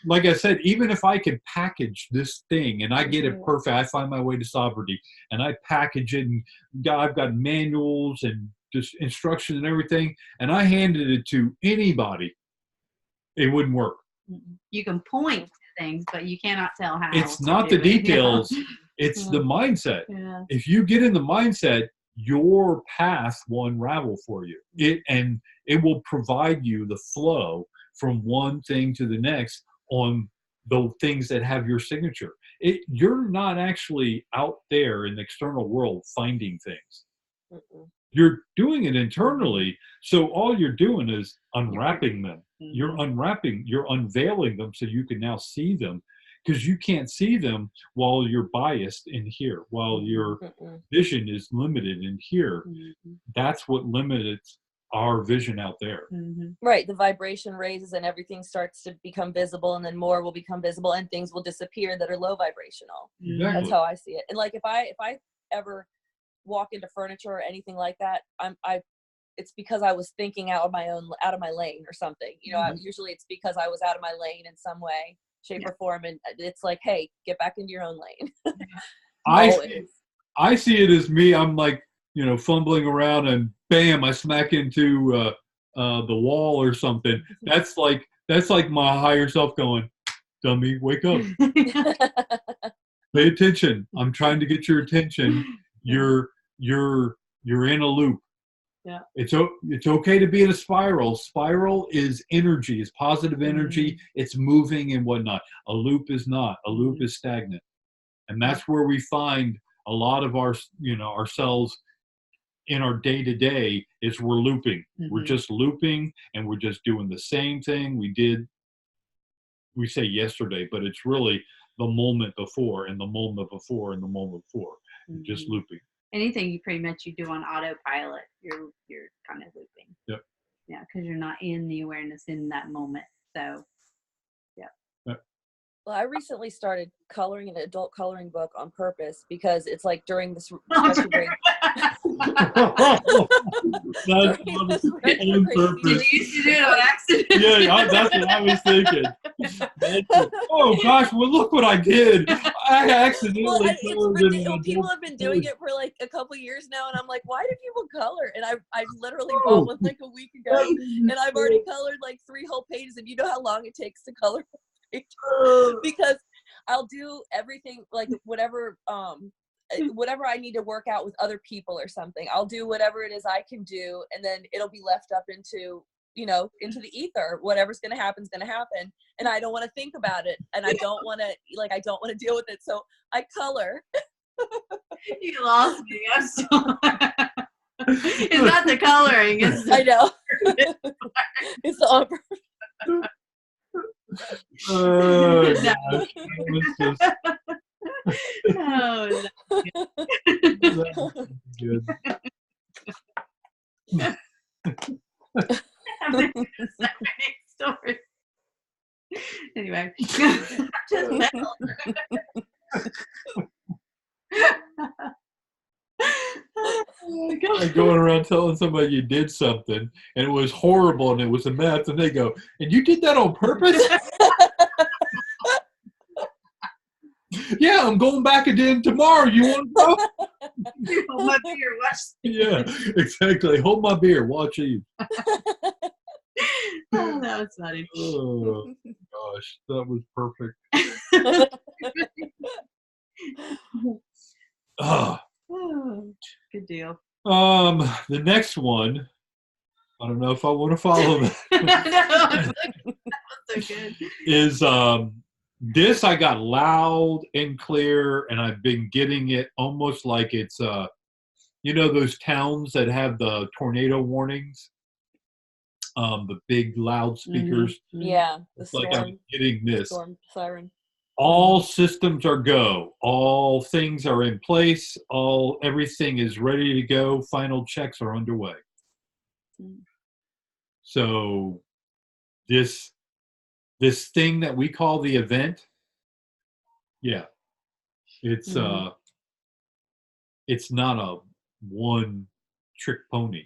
like I said, even if I could package this thing and I get it perfect, I find my way to sovereignty and I package it, and I've got manuals and just instructions and everything, and I handed it to anybody, it wouldn't work. You can point to things, but you cannot tell how. It's not the details, it's the mindset. Yeah. If you get in the mindset, your path will unravel for you. It will provide you the flow from one thing to the next on the things that have your signature. You're not actually out there in the external world finding things. Mm-mm. You're doing it internally. So all you're doing is unwrapping them. Mm-hmm. You're unveiling them so you can now see them, because you can't see them while you're biased in here, while your vision is limited in here. Mm-hmm. That's what limits our vision out there. Mm-hmm. Right, the vibration raises and everything starts to become visible, and then more will become visible and things will disappear that are low vibrational. Exactly. That's how I see it. And like if I ever walk into furniture or anything like that, it's because I was thinking out of my lane or something. You know, usually it's because I was out of my lane in some way, shape or form, and it's like, hey, get back into your own lane. I see it as me. I'm like, fumbling around and bam, I smack into the wall or something. That's like my higher self going, dummy, wake up. Pay attention. I'm trying to get your attention. You're in a loop. Yeah. It's okay to be in a spiral. Spiral is energy, is positive energy. It's moving and whatnot. A loop is not. A loop is stagnant. And that's where we find a lot of ourselves in our day-to-day, is we're looping. We're just looping, and we're just doing the same thing we say yesterday, but it's really the moment before and the moment before and the moment before. Just looping. Anything you do on autopilot, you're kind of looping. Yep. Yeah, because you're not in the awareness in that moment. So, yeah. Yep. Well, I recently started coloring an adult coloring book on purpose because it's like during this retrograde. That's During this on retrograde purpose. You used to do it on accident. Yeah, that's what I was thinking. Oh gosh, well look what I did. I accidentally Well, it's colored in an ridiculous. People adult have been doing book. it for like a couple years now, and I'm like, why do people color? And I literally Oh. bought one like a week ago, and I've already colored like 3 whole pages. And you know how long it takes to color a page? Because I'll do everything, like whatever I need to work out with other people or something. I'll do whatever it is I can do, and then it'll be left up into into the ether. Whatever's going to happen is going to happen, and I don't want to think about it, and I don't want to deal with it. So I color. You lost me. I'm sorry. It's not the coloring. It's I know. It's on Oh, No. gosh. It was just Oh, good. story. Anyway, just Like going around telling somebody you did something and it was horrible and it was a mess, and they go, "And you did that on purpose?" Yeah, I'm going back again tomorrow. You want to go? Hold my beer, watch. Yeah, exactly. Hold my beer. Watch you. Oh, that was funny. Oh gosh, that was perfect. Ah, Oh, good deal. the next one. I don't know if I want to follow that. I know, that was so good. Is this I got loud and clear, and I've been getting it almost like it's those towns that have the tornado warnings, the big loudspeakers. Mm-hmm. Yeah, the It's like I'm getting this. storm siren. All systems are go. All things are in place. Everything is ready to go. Final checks are underway. Mm. So this thing that we call the event, yeah, it's it's not a one trick pony.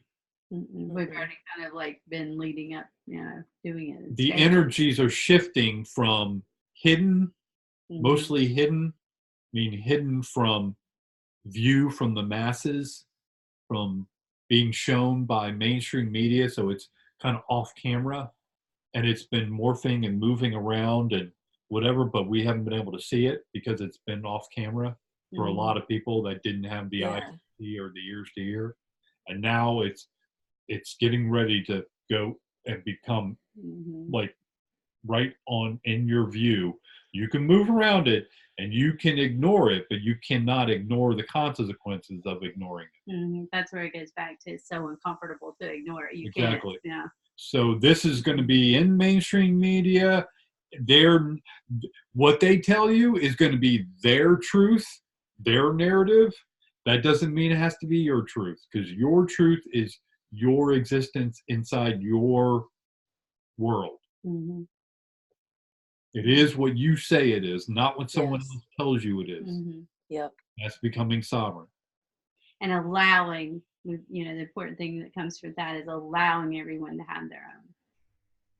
We've already kind of like been leading up, doing it. in The stages. energies are shifting from hidden, mostly hidden, hidden from view from the masses, from being shown by mainstream media, so it's kind of off camera, and it's been morphing and moving around and whatever, but we haven't been able to see it because it's been off camera for a lot of people that didn't have the eye to see or the ears to hear. And now it's getting ready to go and become like right on in your view. You can move around it and you can ignore it, but you cannot ignore the consequences of ignoring it. That's where it goes back to it's so uncomfortable to ignore it. You Exactly. can't. Yeah. So this is going to be in mainstream media. What they tell you is going to be their truth, their narrative. That doesn't mean it has to be your truth, because your truth is your existence inside your world. It is what you say it is, not what someone else tells you it is. Yep. That's becoming sovereign. And allowing, the important thing that comes from that is allowing everyone to have their own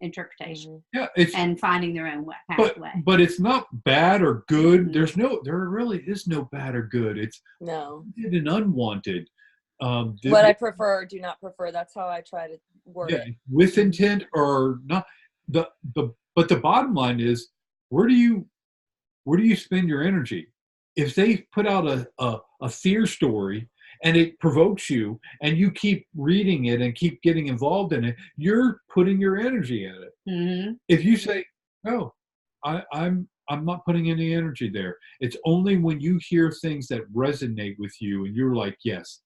interpretation. Yeah, and finding their own pathway. But it's not bad or good. There really is no bad or good. It's wanted and unwanted. What I prefer or do not prefer. That's how I try to word it. With intent or not. But the bottom line is, where do you spend your energy? If they put out a fear story and it provokes you and you keep reading it and keep getting involved in it, you're putting your energy in it. If you say, no, I'm not putting any energy there. It's only when you hear things that resonate with you and you're like, yes,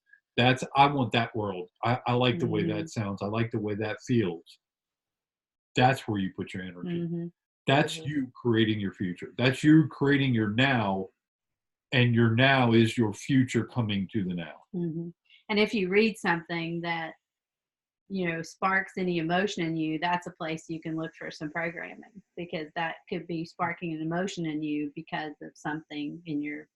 I want that world. I like the way that sounds. I like the way that feels. That's where you put your energy. That's you creating your future. That's you creating your now. And your now is your future coming to the now. And if you read something that sparks any emotion in you, that's a place you can look for some programming, because that could be sparking an emotion in you because of something in your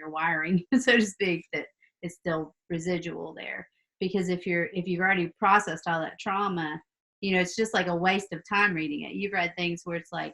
wiring, so to speak, that is still residual there. Because if you've already processed all that trauma, it's just like a waste of time reading it. You've read things where it's like,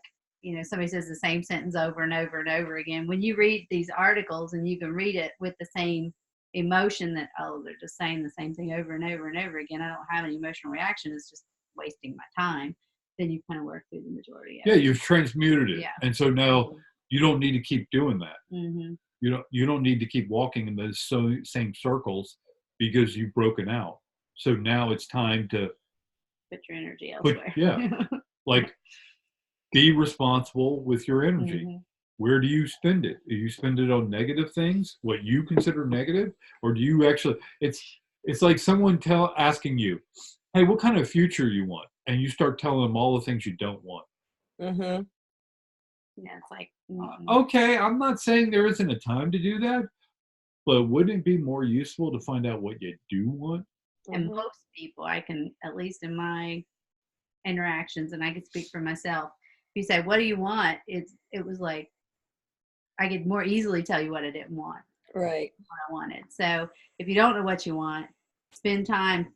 somebody says the same sentence over and over and over again. When you read these articles and you can read it with the same emotion that, oh, they're just saying the same thing over and over and over again, I don't have an emotional reaction, it's just wasting my time, then you kind of work through the majority of Yeah, it. you've transmuted it. Yeah. And so now you don't need to keep doing that. Mm-hmm. You don't need to keep walking in those same circles because you've broken out. So now it's time to put your energy elsewhere. Like, be responsible with your energy. Mm-hmm. Where do you spend it? Do you spend it on negative things, what you consider negative, or do you actually? It's like someone asking you, "Hey, what kind of future you want?" And you start telling them all the things you don't want. Mm-hmm. Yeah, it's like, okay, I'm not saying there isn't a time to do that, but wouldn't it be more useful to find out what you do want? And most people, I can, at least in my interactions, and I can speak for myself, if you say, what do you want? It was like, I could more easily tell you what I didn't want. Right. What I wanted. So if you don't know what you want, spend time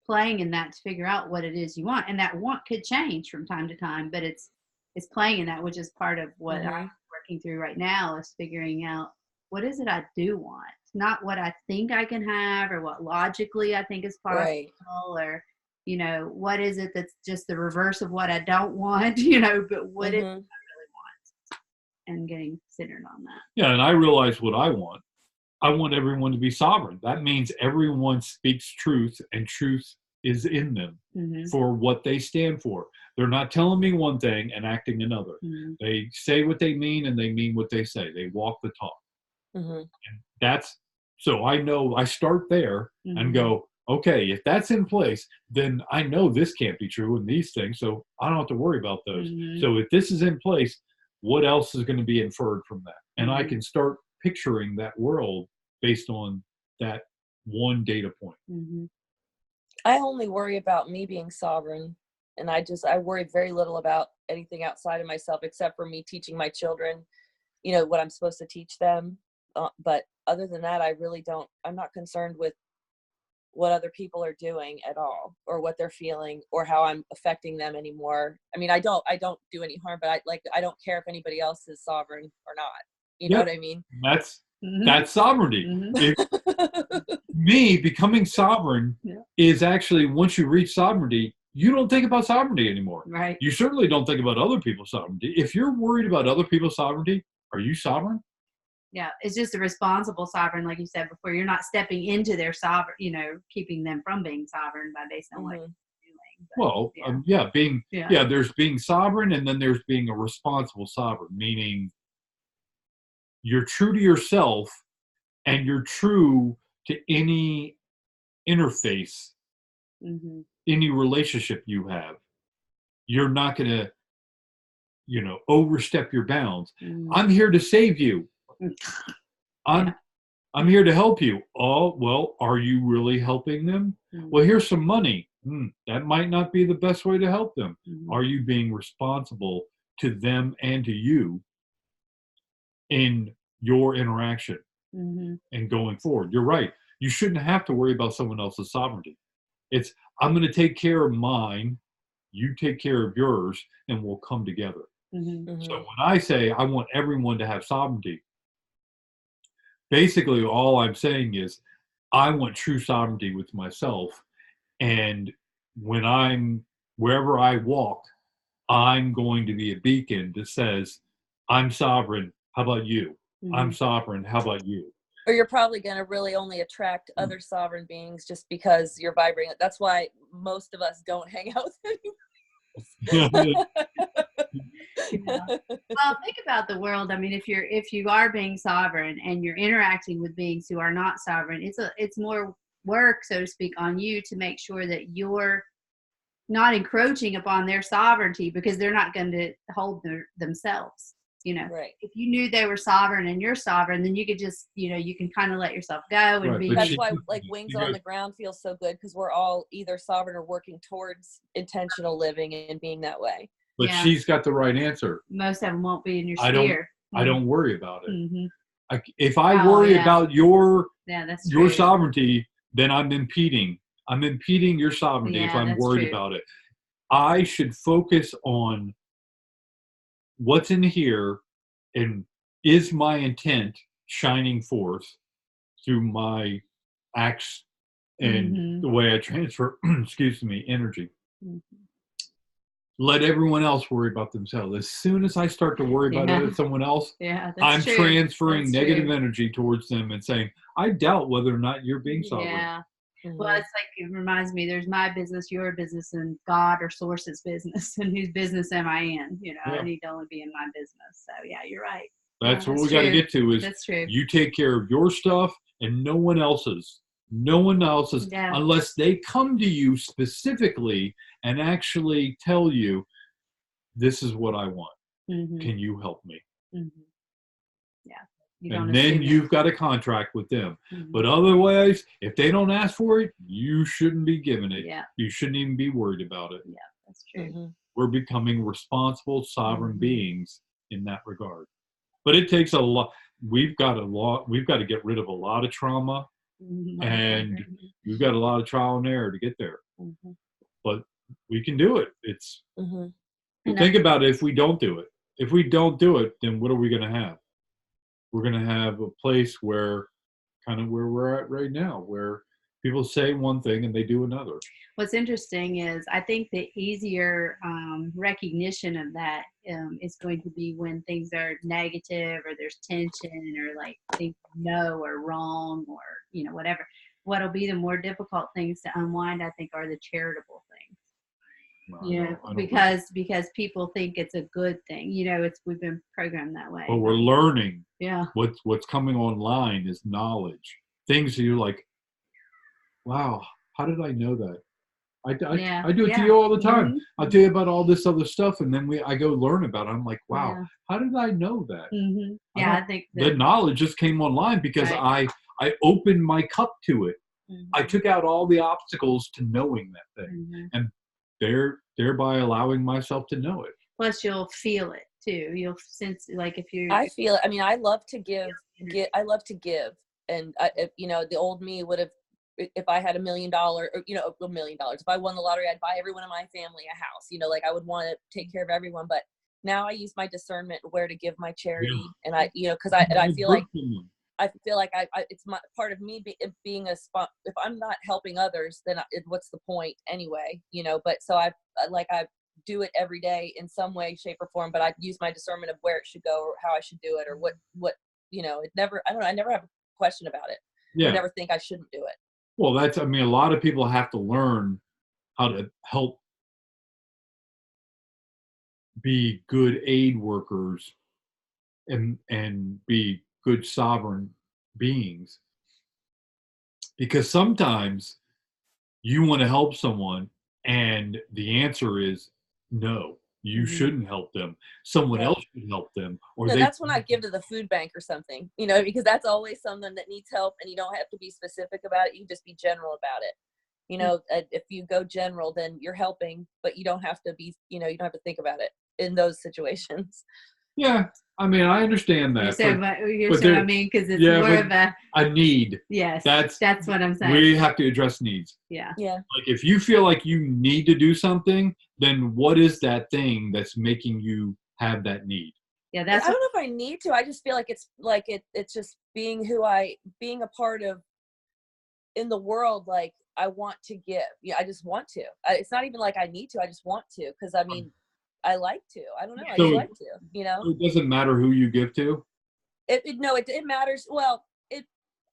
playing in that to figure out what it is you want. And that want could change from time to time, but it's playing in that, which is part of what I'm working through right now, is figuring out what is it I do want, not what I think I can have or what logically I think is possible, right. or what is it that's just the reverse of what I don't want, but what is it I really want, and getting centered on that. Yeah, and I realize what I want. I want everyone to be sovereign. That means everyone speaks truth, and truth is in them for what they stand for. They're not telling me one thing and acting another. They say what they mean, and they mean what they say. They walk the talk. And that's, so I know I start there and go, okay, if that's in place, then I know this can't be true and these things, so I don't have to worry about those. So if this is in place, what else is going to be inferred from that? And I can start picturing that world based on that one data point. I only worry about me being sovereign, and I worry very little about anything outside of myself, except for me teaching my children, what I'm supposed to teach them. But other than that, I'm not concerned with what other people are doing at all, or what they're feeling, or how I'm affecting them anymore. I mean, I don't do any harm, but I don't care if anybody else is sovereign or not. You know what I mean? That's sovereignty. Me becoming sovereign is actually, once you reach sovereignty, you don't think about sovereignty anymore. Right. You certainly don't think about other people's sovereignty. If you're worried about other people's sovereignty, are you sovereign? Yeah, it's just a responsible sovereign, like you said before. You're not stepping into their sovereign, keeping them from being sovereign by based on what you're doing. But, there's being sovereign, and then there's being a responsible sovereign, meaning you're true to yourself, and you're true to any interface, any relationship you have. You're not going to, overstep your bounds. I'm here to save you. I'm here to help you. Oh, well, are you really helping them? Well, here's some money. That might not be the best way to help them. Are you being responsible to them and to you in your interaction and going forward? You're right. You shouldn't have to worry about someone else's sovereignty. It's, I'm going to take care of mine, you take care of yours, and we'll come together. So when I say I want everyone to have sovereignty, basically all I'm saying is I want true sovereignty with myself. And when I'm, wherever I walk, I'm going to be a beacon that says, I'm sovereign, how about you? I'm sovereign, how about you? Or you're probably going to really only attract other sovereign beings just because you're vibrating. That's why most of us don't hang out with anyone. Well, think about the world. I mean, if you are being sovereign and you're interacting with beings who are not sovereign, it's more work, so to speak, on you to make sure that you're not encroaching upon their sovereignty, because they're not going to hold themselves. You know, Right. if you knew they were sovereign and you're sovereign, then you could just, you can kind of let yourself go and Right, be. but That's she- why like Wings on the Ground feels so good, because we're all either sovereign or working towards intentional living and being that way. But Yeah. she's got the right answer. Most of them won't be in your I don't- sphere. I don't worry about it. Mm-hmm. If I Oh, worry yeah. about your Yeah, that's your true. sovereignty, then I'm impeding. I'm impeding your sovereignty if Yeah, I'm that's worried true. about it. I should focus on what's in here and is my intent shining forth through my acts and Mhm. the way I transfer, excuse me, energy. Mhm. Let everyone else worry about themselves. As soon as I start to worry about Yeah. someone else, Yeah, that's I'm true. transferring That's negative true. energy towards them and saying, I doubt whether or not you're being sovereign. Yeah. Mhm. Well, it's like, it reminds me, there's my business, your business, and God or Source's business. And whose business am I in? Yeah. I need to only be in my business. So, yeah, you're right. That's Yeah, what that's we got to true. get to is That's true. you take care of your stuff and no one else's. No one else's, Yeah. unless they come to you specifically and actually tell you, this is what I want. Mm-hmm. Can you help me? Mm-hmm. Yeah. You don't And then assume you've got a contract with them. it. Mhm. But otherwise, if they don't ask for it, you shouldn't be giving it. Yeah, You shouldn't even be worried about it. that's true. Mhm. We're becoming responsible, sovereign Mhm. beings in that regard. But it takes a lot. We've got to get rid of a lot of trauma, Mhm. and we've got a lot of trial and error to get there. Mhm. But we can do it. It's Mhm. And think about it. If we don't do it, then what are we going to have? We're going to have a place where we're at right now, where people say one thing and they do another. What's interesting is I think the easier recognition of that is going to be when things are negative or there's tension or like think no or wrong or whatever. What'll be the more difficult things to unwind, I think, are the charitable things. I don't Because people think it's a good thing. We've been programmed that way. But we're learning. Yeah. What's coming online is knowledge. Things that you're like, wow, how did I know that? I do it to you all the time. Mhm. I'll tell you about all this other stuff, and then I go learn about it. I'm like, wow, Yeah. how did I know that? Mm-hmm. Yeah, I think The knowledge just came online because Right. I opened my cup to it. Mhm. I took out all the obstacles to knowing that thing, Mhm. and thereby allowing myself to know it. Plus, you'll feel it too. You'll sense, like, if you. I feel. I mean, I love to give. I love to give, and the old me would have. If I had $1 million, or $1 million, if I won the lottery, I'd buy everyone in my family a house. Like I would want to take care of everyone. But now I use my discernment where to give my charity, and because I feel like it's my part of me being a spot. If I'm not helping others, then what's the point anyway? But so I do it every day in some way, shape, or form. But I use my discernment of where it should go or how I should do it or what it never. I don't know. I never have a question about it. Yeah. I never think I shouldn't do it. Well, a lot of people have to learn how to help be good aid workers and be good sovereign beings. Because sometimes you want to help someone and the answer is no, you Mhm. shouldn't help them. Someone Yeah. else should help them. Or No, that's when I give to the food bank or something, because that's always someone that needs help, and you don't have to be specific about it. You can just be general about it. If you go general, then you're helping, but you don't have to be, you don't have to think about it in those situations. Yeah, I understand that. You're saying I mean, because it's more of a need. Yes, that's what I'm saying. We have to address needs. Yeah. Like if you feel like you need to do something, then what is that thing that's making you have that need? Yeah, I don't know if I need to. I just feel like it's just being being a part of in the world. Like I want to give. Yeah, I just want to. It's not even like I need to. I just want to because I like to. I don't know. I just like to. It doesn't matter who you give to. It matters. Well,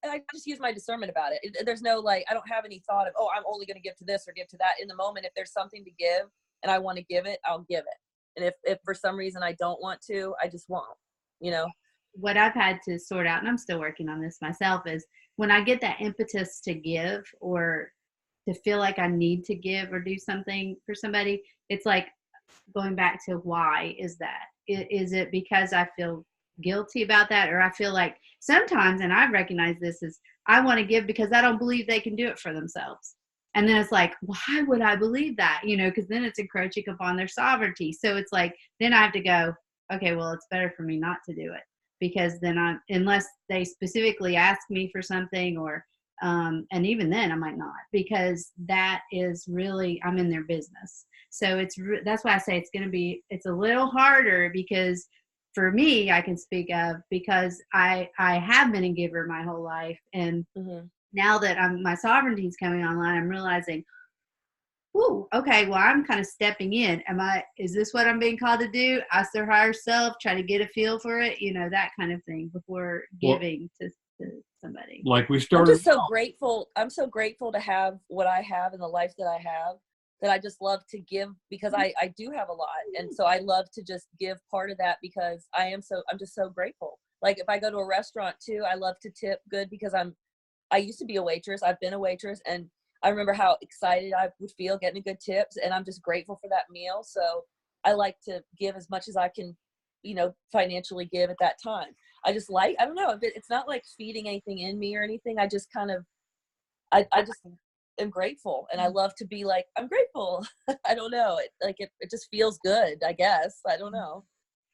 I just use my discernment about it. There's no I don't have any thought of I'm only going to give to this or give to that. In the moment, if there's something to give and I want to give it, I'll give it. And if for some reason I don't want to, I just won't. What I've had to sort out, and I'm still working on this myself, is when I get that impetus to give or to feel like I need to give or do something for somebody, it's like going back to why is that? is it because I feel guilty about that, or I feel like sometimes, and I recognize this, is I want to give because I don't believe they can do it for themselves. And then it's like, why would I believe that? Because then it's encroaching upon their sovereignty. So it's like, then I have to go, okay, well, it's better for me not to do it, because then unless they specifically ask me for something, or and even then I might not, because that is really, I'm in their business. So that's why I say it's a little harder, because for me, I can speak of, because I have been a giver my whole life, and now that my sovereignty is coming online, I'm realizing, ooh, okay, well, I'm kind of stepping in. Is this what I'm being called to do? Ask their higher self, try to get a feel for it, that kind of thing before giving to somebody. Like we I'm started. just so grateful. I'm so grateful to have what I have in the life that I have, that I just love to give, because I do have a lot. And so I love to just give part of that, because I'm just so grateful. Like if I go to a restaurant too, I love to tip good, because I used to be a waitress. I've been a waitress, and I remember how excited I would feel getting good tips, and I'm just grateful for that meal. So I like to give as much as I can, financially give at that time. I don't know, it's not like feeding anything in me or anything. I just kind of, I just am grateful, and I love to be like, I'm grateful. I don't know. It just feels good, I guess. I don't know.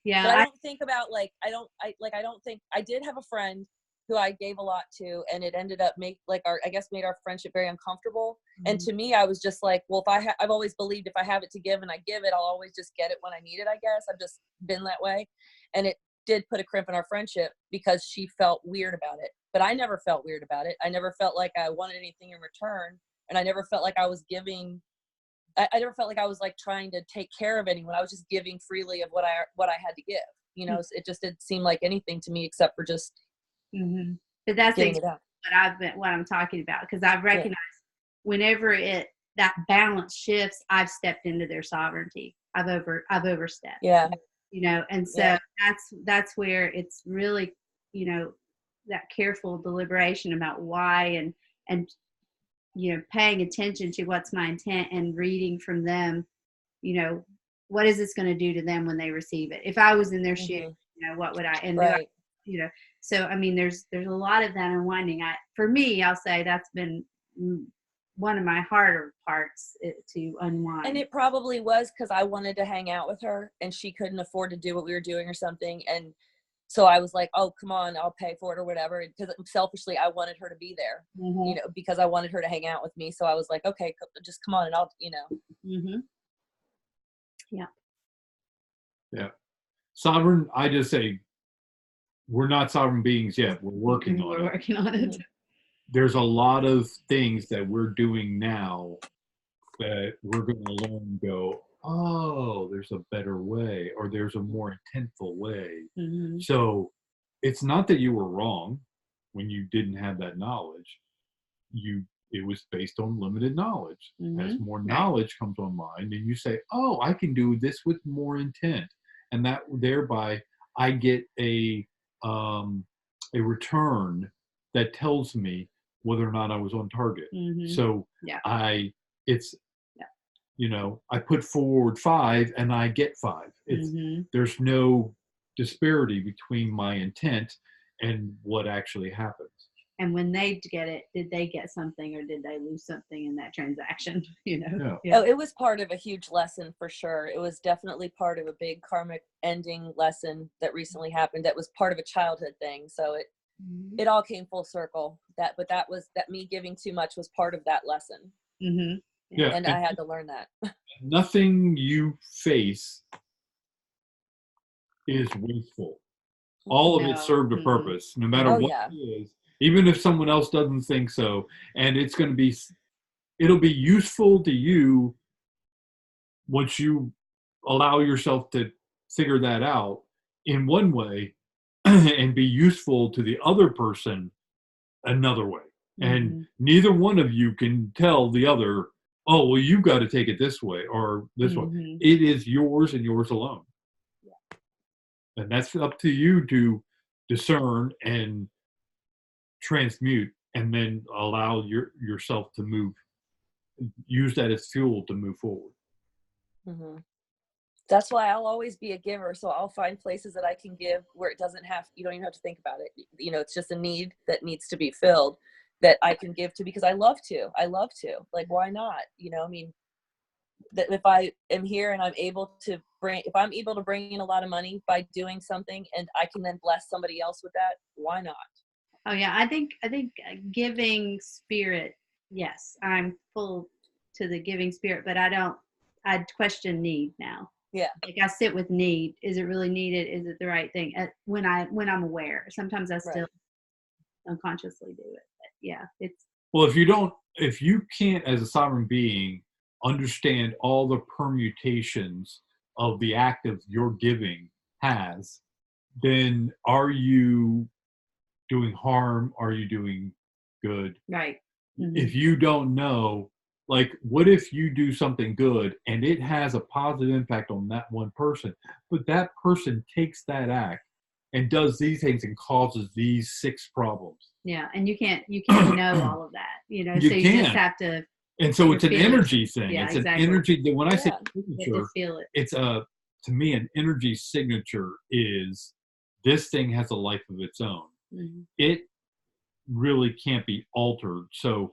Yeah. But I don't think about I don't think, I did have a friend who I gave a lot to, and it ended up made our friendship very uncomfortable. And to me, I was just like, well, I've always believed if I have it to give and I give it, I'll always just get it when I need it, I guess. I've just been that way. And it did put a crimp in our friendship, because she felt weird about it. But I never felt weird about it. I never felt like I wanted anything in return. And I never felt like I was giving. I never felt like I was like trying to take care of anyone. I was just giving freely of what I had to give. It just didn't seem like anything to me, except for just But that's getting it out. what I'm talking about, because I've recognized whenever that balance shifts, I've stepped into their sovereignty. I've overstepped. Yeah. And so that's where it's really, that careful deliberation about why, and paying attention to what's my intent, and reading from them, what is this going to do to them when they receive it? If I was in their shoes, what would I, and right. So, I mean, there's a lot of that unwinding. For me, I'll say that's been one of my harder parts to unwind. And it probably was because I wanted to hang out with her, and she couldn't afford to do what we were doing or something. And so I was like, oh, come on, I'll pay for it or whatever. Because selfishly, I wanted her to be there, because I wanted her to hang out with me. So I was like, okay, just come on, and I'll. Yeah. Yeah. Sovereign, I just say, we're not sovereign beings yet. We're working on it. We're working on it. There's a lot of things that we're doing now that we're going to learn and go, oh, there's a better way, or there's a more intentful way. So it's not that you were wrong when you didn't have that knowledge. It was based on limited knowledge. As more knowledge comes online, and you say, oh, I can do this with more intent. And that thereby I get a return that tells me whether or not I was on target. So I put forward 5 and I get 5. There's no disparity between my intent and what actually happens. And when they get it, did they get something, or did they lose something in that transaction? Yeah. Oh, it was part of a huge lesson for sure. It was definitely part of a big karmic ending lesson that recently happened. That was part of a childhood thing. So it all came full circle. But that me giving too much was part of that lesson. Yeah. And I had to learn that. Nothing you face is wasteful. All of it served a purpose, no matter what it is, even if someone else doesn't think so. And it'll be useful to you once you allow yourself to figure that out in one way, and be useful to the other person another way. And neither one of you can tell the other, oh, well, you've got to take it this way or this way. It is yours and yours alone. And that's up to you to discern and transmute, and then allow yourself to use that as fuel to move forward. That's why I'll always be a giver. So I'll find places that I can give where it doesn't have, you don't even have to think about it. You know, it's just a need that needs to be filled that I can give to, because I love to. Like, why not? You know, I mean, that if I am here and I'm able to if I'm able to bring in a lot of money by doing something and I can then bless somebody else with that, why not? Oh yeah, I think giving spirit. Yes, I'm full to the giving spirit, but I question need now. Yeah. Like I sit with need. Is it really needed? Is it the right thing? When I'm aware. Sometimes I still unconsciously do it. But yeah, it's. Well, if you can't, as a sovereign being, understand all the permutations of the act of your giving has, then are you doing harm? Are you doing good? Right. Mm-hmm. If you don't know, like, what if you do something good and it has a positive impact on that one person, but that person takes that act and does these things and causes these 6 problems? Yeah, and you can't know all of that, you know. You so you can't. just have to. And so it's an feel it. energy thing. Yeah, It's exactly. an energy that when I say You signature, have to feel it. it's to me, an energy signature is this thing has a life of its own. Mm-hmm. It really can't be altered. So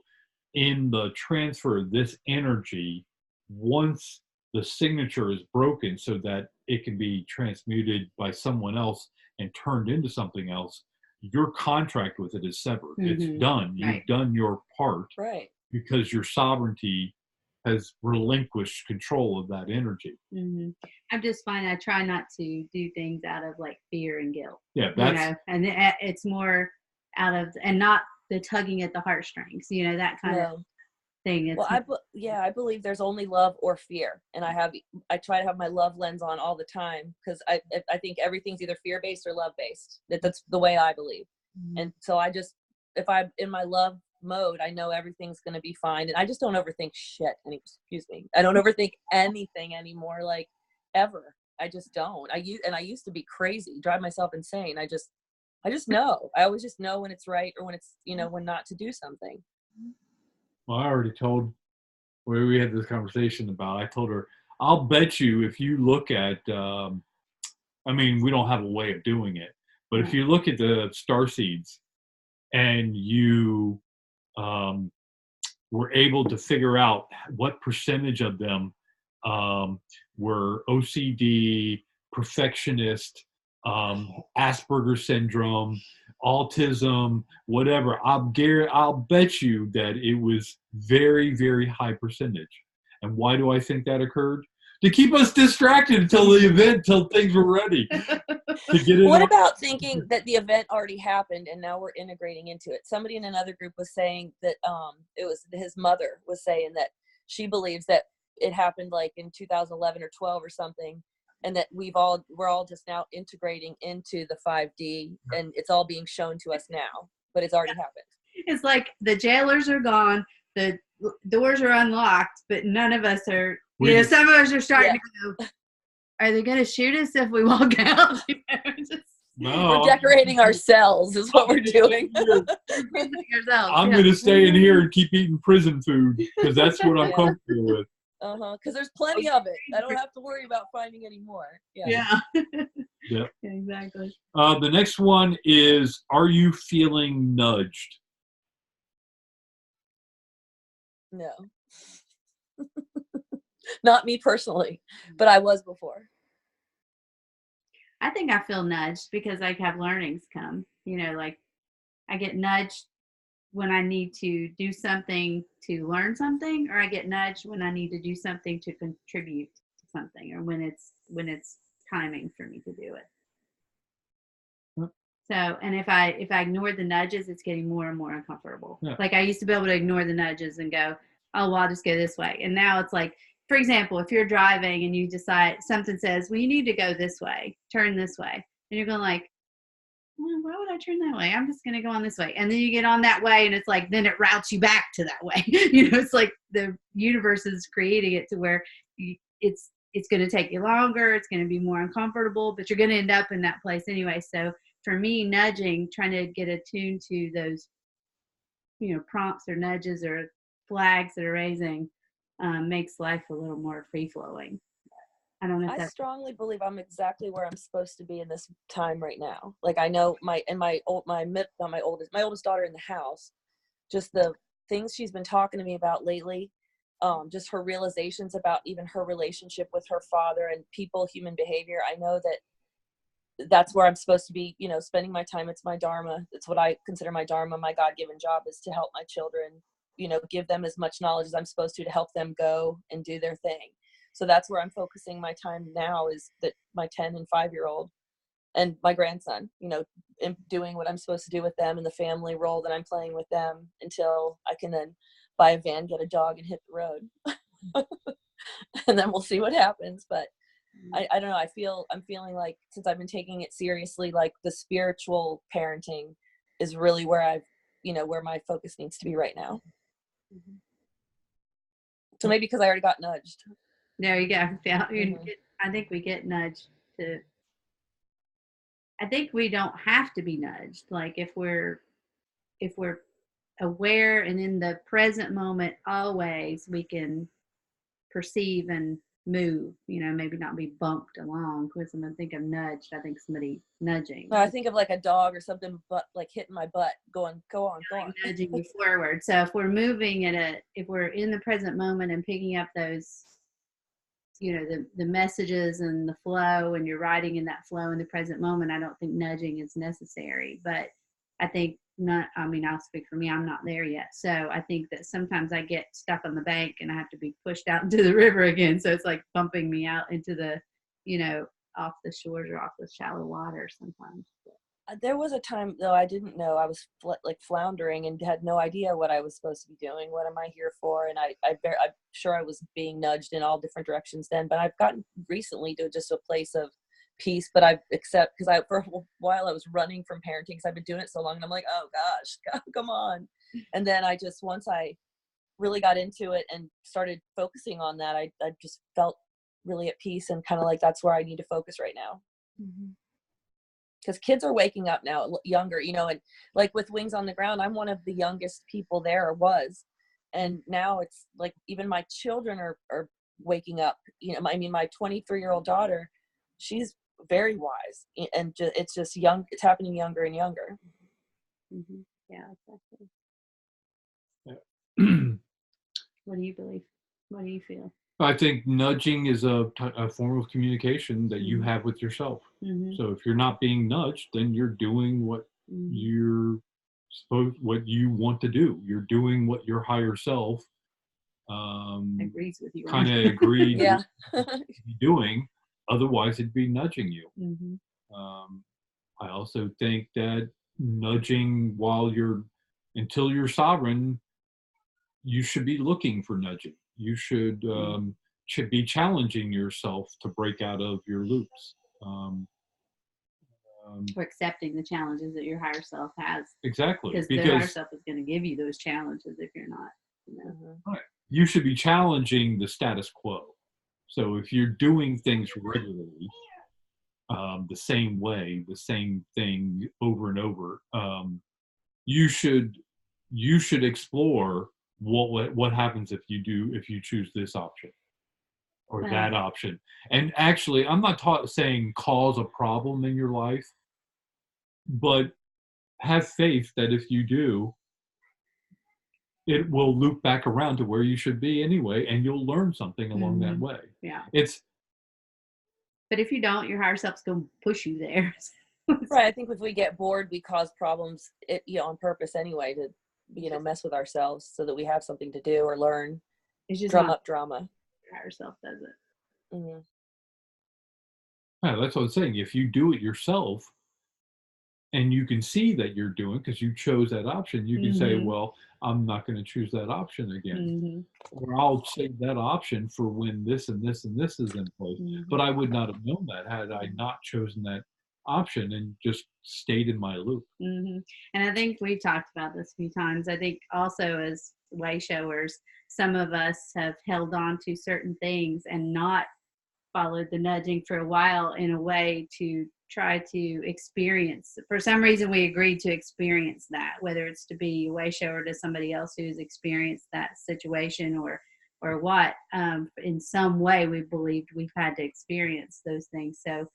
in the transfer of this energy, once the signature is broken so that it can be transmuted by someone else and turned into something else, your contract with it is severed. Mm-hmm. It's done. Right. You've done your part. Right. Because your sovereignty has relinquished control of that energy. Mm-hmm. I'm just fine. I try not to do things out of like fear and guilt. Yeah, that's, you know, and it's more out of, and not the tugging at the heartstrings, you know, that kind of thing. It's, well, I believe there's only love or fear, and I try to have my love lens on all the time, because I think everything's either fear based or love based. That's the way I believe. mm-hmm. And so if I'm in my love mode, I know everything's going to be fine, and I just don't overthink shit. Excuse me, I don't overthink anything anymore, like, ever. I just don't. I used to be crazy, drive myself insane. I just know. I always just know when it's right or when it's, you know, when not to do something. well, I already told, where we had this conversation about, I told her, I'll bet you if you look at, I mean, we don't have a way of doing it, but if you look at the star seeds and you were able to figure out what percentage of them were OCD, perfectionist, Asperger's syndrome, autism, whatever, I'll bet you that it was very, very high percentage. And why do I think that occurred? To keep us distracted until the event, till things were ready. To get it what on. about thinking that the event already happened and now we're integrating into it? Somebody in another group was saying that it was his mother was saying that she believes that it happened like in 2011 or 12 or something, and that we're all just now integrating into the 5D, and it's all being shown to us now, but it's already happened. It's like the jailers are gone, the doors are unlocked, but none of us are. You know, some of us are starting to go, are they going to shoot us if we walk out? You know, No. We're decorating ourselves is what we're doing. I'm going to stay in here and keep eating prison food, because that's what I'm comfortable with. Because there's plenty of it. I don't have to worry about finding any more. Yeah. Yeah. Exactly. The next one is, are you feeling nudged? No. Not me personally, but I was before. I think I feel nudged because I have learnings come, you know, like I get nudged when I need to do something to learn something, or I get nudged when I need to do something to contribute to something, or when it's timing for me to do it. So, and if I ignore the nudges, it's getting more and more uncomfortable. Yeah. Like I used to be able to ignore the nudges and go, oh, well, I'll just go this way. And now it's like, for example, if you're driving and you decide something says, well, you need to go this way, turn this way. And you're going like, well, why would I turn that way? I'm just going to go on this way. And then you get on that way and it's like, then it routes you back to that way. You know, it's like the universe is creating it to where it's going to take you longer. It's going to be more uncomfortable, but you're going to end up in that place anyway. So for me, nudging, trying to get attuned to those, you know, prompts or nudges or flags that are raising, makes life a little more free flowing. I don't know if I that's strongly believe I'm exactly where I'm supposed to be in this time right now. Like I know my oldest daughter in the house, just the things she's been talking to me about lately, just her realizations about even her relationship with her father and people, human behavior. I know that that's where I'm supposed to be, you know, spending my time. It's my dharma. It's what I consider my dharma. My God-given job is to help my children, you know, give them as much knowledge as I'm supposed to help them go and do their thing. So that's where I'm focusing my time now, is that my 10 and 5-year-old and my grandson, you know, doing what I'm supposed to do with them and the family role that I'm playing with them until I can then buy a van, get a dog, and hit the road. And then we'll see what happens. But I don't know. I'm feeling like, since I've been taking it seriously, like the spiritual parenting is really where where my focus needs to be right now. Mhm. So maybe because I already got nudged. There you go. Yeah, Mhm. I think we get nudged to. I think we don't have to be nudged. Like if we're aware and in the present moment, always we can perceive and move. You know, maybe not be bumped along. Because when I think of nudged, I think somebody nudging. I think of like a dog or something, but like hitting my butt, going, go on, go Like on. nudging you forward. So if we're moving if we're in the present moment and picking up those, you know, the messages and the flow, and you're riding in that flow in the present moment, I don't think nudging is necessary. But I think not, I mean, I'll speak for me, I'm not there yet. So I think that sometimes I get stuck on the bank and I have to be pushed out into the river again. So it's like bumping me out into the, you know, off the shores or off the shallow water sometimes. There was a time though I didn't know. I was like floundering and had no idea what I was supposed to be doing. What am I here for? And I'm sure I was being nudged in all different directions then. But I've gotten recently to just a place of peace. But because for a while I was running from parenting because I've been doing it so long, and I'm like, oh gosh, come on. And then once I really got into it and started focusing on that, I just felt really at peace, and kind of like that's where I need to focus right now. Mm-hmm. Because kids are waking up now, younger, you know, and like with Wings on the Ground, I'm one of the youngest people there, was. And now it's like even my children are waking up. You know, I mean, my 23-year-old daughter, she's very wise, and it's just young. It's happening younger and younger. Mm-hmm. Yeah, exactly. Yeah. What do you believe? What do you feel? I think nudging is a form of communication that you Mhm. have with yourself. Mhm. So if you're not being nudged, then you're doing what Mhm. what you want to do. You're doing what your higher self Agrees with you kind on. of agreed Yeah. to be doing. Otherwise, it'd be nudging you. Mhm. Um, I also think that nudging until you're sovereign, you should be looking for nudging. You should be challenging yourself to break out of your loops. Um, Or accepting the challenges that your higher self has, exactly, because the higher because self is going to give you those challenges if you're not, you know. Mhm. right, you should be challenging the status quo. So if you're doing things regularly, the same way, the same thing over and over, you should explore what happens if you choose this option or Well, that option. And actually, I'm not saying cause a problem in your life, but have faith that if you do, it will loop back around to where you should be anyway, and you'll learn something along that way. yeah. It's But if you don't, your higher self's going to push you there. Right. I think if we get bored, we cause problems, on purpose anyway, to, mess with ourselves so that we have something to do or learn. It's just Drum not up drama. your higher self does it. Mm-hmm. yeah, that's what I'm saying. If you do it yourself, and you can see that you're doing because you chose that option, you can say, Mhm. well, I'm not going to choose that option again, Mhm. or I'll save that option for when this and this and this is in place. But I would not have known that had I not chosen that option and just stayed in my loop. And I think we've talked about this a few times. I think also as way showers, some of us have held on to certain things and not followed the nudging for a while in a way to try to experience. For some reason, we agreed to experience that, whether it's to be a way shower to somebody else who's experienced that situation, or or what. In some way, we believed we've had to experience those things. So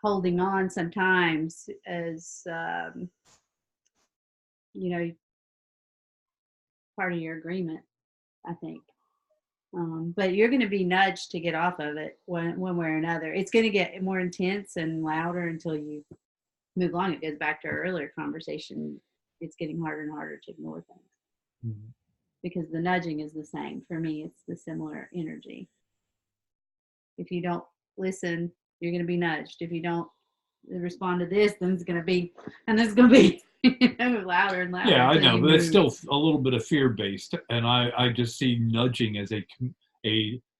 holding on sometimes is, part of your agreement, I think. But you're going to be nudged to get off of it one way or another. It's going to get more intense and louder until you move along. It goes back to our earlier conversation. It's getting harder and harder to ignore things because the nudging is the same. For me, it's the similar energy. If you don't listen, you're going to be nudged. If you don't respond to this, then it's going to be, and it's going to be louder and louder. Yeah, I until know, you but it's move. still a little bit of fear-based, and I just see nudging as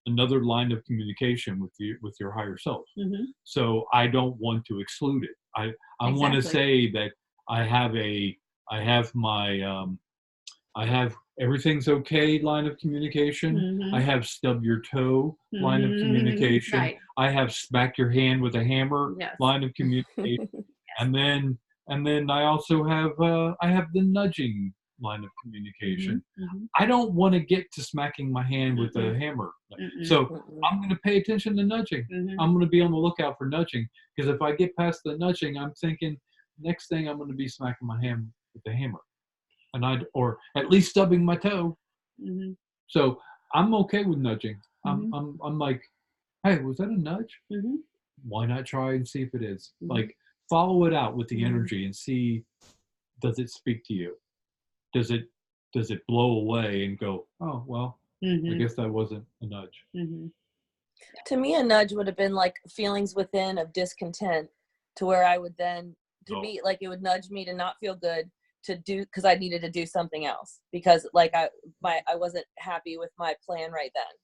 another line of communication with your higher self. Mhm. So I don't want to exclude it. I want to Exactly. say that I have my I have everything's okay line of communication. I Mhm. have stub your toe line of Mhm. communication. Right. I have smack your hand with a hammer Yes. line of communication. Yes. And then I also have I have the nudging line of communication. Mhm. Mhm. I don't want to get to smacking my hand with a Mm-mm. hammer. Mm-mm. So I'm going to pay attention to nudging. Mhm. I'm going to be on the lookout for nudging, because if I get past the nudging, I'm thinking next thing I'm going to be smacking my hand with the hammer, or at least stubbing my toe. Mhm. So I'm okay with nudging. Mhm. I'm like, hey, was that a nudge? Mhm. Why not try and see if it is? Mhm. Like, follow it out with the Mhm. energy and see, does it speak to you? Does it blow away and go, oh well, I Mhm. guess that wasn't a nudge. Mhm. To me, a nudge would have been like feelings within of discontent, to where I would then, to Oh. me, like it would nudge me to not feel good, to do, because I needed to do something else, because like I wasn't happy with my plan right then.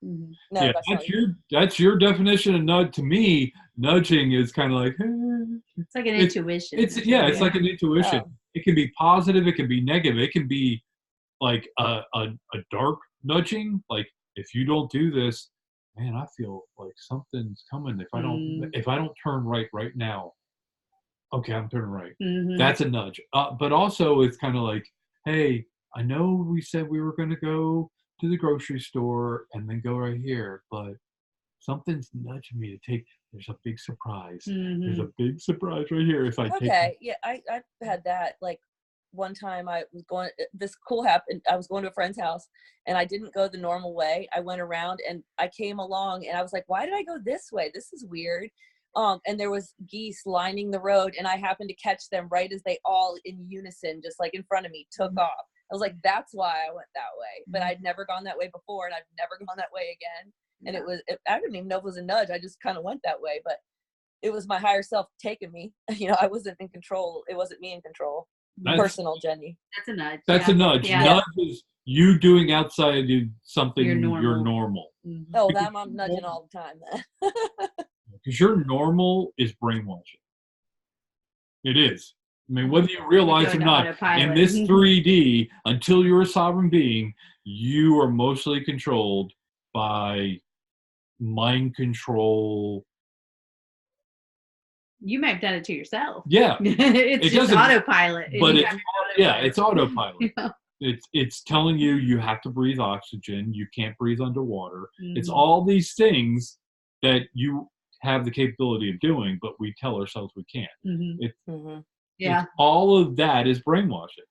Mhm. No, Yeah, that's not what you mean. that's your definition of nudge. To me, nudging is kind of like, It's like an it's intuition it's or yeah, it's something. like an intuition. Oh. It can be positive, it can be negative, it can be like a dark nudging, like, if you don't do this, man, I feel like something's coming Mm. if I don't turn right now. Okay, I'm turning right. Mhm. That's a nudge. But also it's kind of like, hey, I know we said we were going to go to the grocery store and then go right here, but something's nudging me to take. There's a big surprise. There's a Mhm. big surprise right here if I take. Okay, yeah, I had that. Like one time I was going, this cool happened. I was going to a friend's house and I didn't go the normal way. I went around and I came along and I was like, why did I go this way? This is weird. And there was geese lining the road and I happened to catch them right as they all in unison, just like in front of me, took off. I was like, that's why I went that way. But I'd never gone that way before and I've never gone that way again. And Yeah. I didn't even know if it was a nudge. I just kind of went that way, but it was my higher self taking me. I wasn't in control. It wasn't me in control. Mhm. That's Personal, Jenny. That's a nudge. that's a Yeah. nudge. Yeah. Yeah. Nudge is you doing outside of You're something you're normal. normal. Mhm. Oh, Because that I'm nudging all the time then. your normal is brainwashing. It is. I mean, Mhm. whether you You're realize going or to not, in autopilot. this 3D, until you're a sovereign being, you are mostly controlled by mind control. You may have done it to yourself. Yeah, It's it just doesn't, autopilot, and but you it's, have yeah, your it's autopilot. autopilot. It's telling you you have to breathe oxygen, you can't breathe underwater. It's Mhm. all these things that you have the capability of doing, but we tell ourselves we can't. Mhm. It, Mhm. Yeah. it's all of that is brainwashing.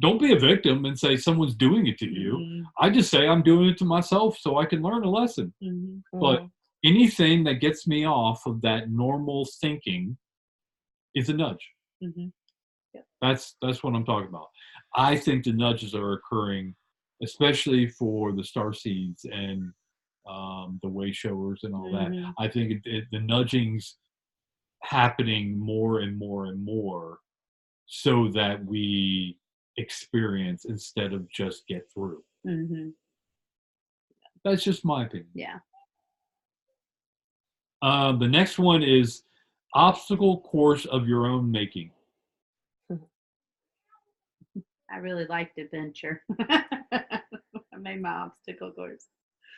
Don't be a victim and say someone's doing it to you. Mhm. I just say I'm doing it to myself so I can learn a lesson. Mhm. But Mhm. anything that gets me off of that normal thinking is a nudge. Mhm. Yep. That's what I'm talking about. I think the nudges are occurring, especially for the star seeds and the way showers and all that. Mhm. I think the nudging's happening more and more and more so that we experience instead of just get through. Mhm. That's just my opinion. Yeah. The next one is obstacle course of your own making. I really liked adventure. I made my obstacle course.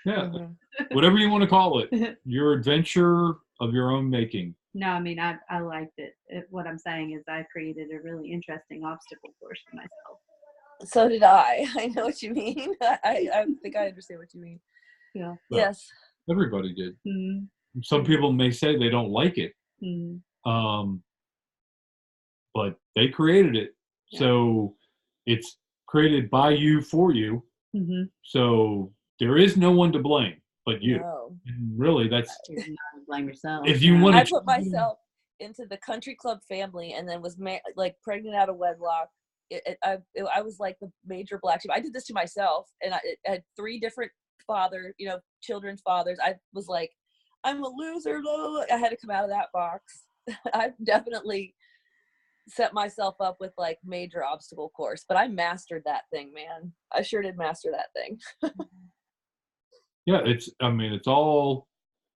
Yeah, Mhm. whatever you want to call it, your adventure of your own making. No, I mean, I liked it. What I'm saying is I created a really interesting obstacle course for myself. So did I. I know what you mean. I think I understand what you mean. Yeah. Well, Yes. everybody did. Mm. Some people may say they don't like it, Mm. but they created it. Yeah. So it's created by you for you. Mm-hmm. So there is no one to blame but you. No. And really, that's You're not to blame yourself. if you Yeah. want I to. put myself into the country club family and then was like pregnant out of wedlock. I was like the major black sheep. I did this to myself, and I had 3 different children's fathers. I was like, I'm a loser. Blah, blah, blah. I had to come out of that box. I've definitely set myself up with like major obstacle course, but I mastered that thing, man. I sure did master that thing. Yeah, it's all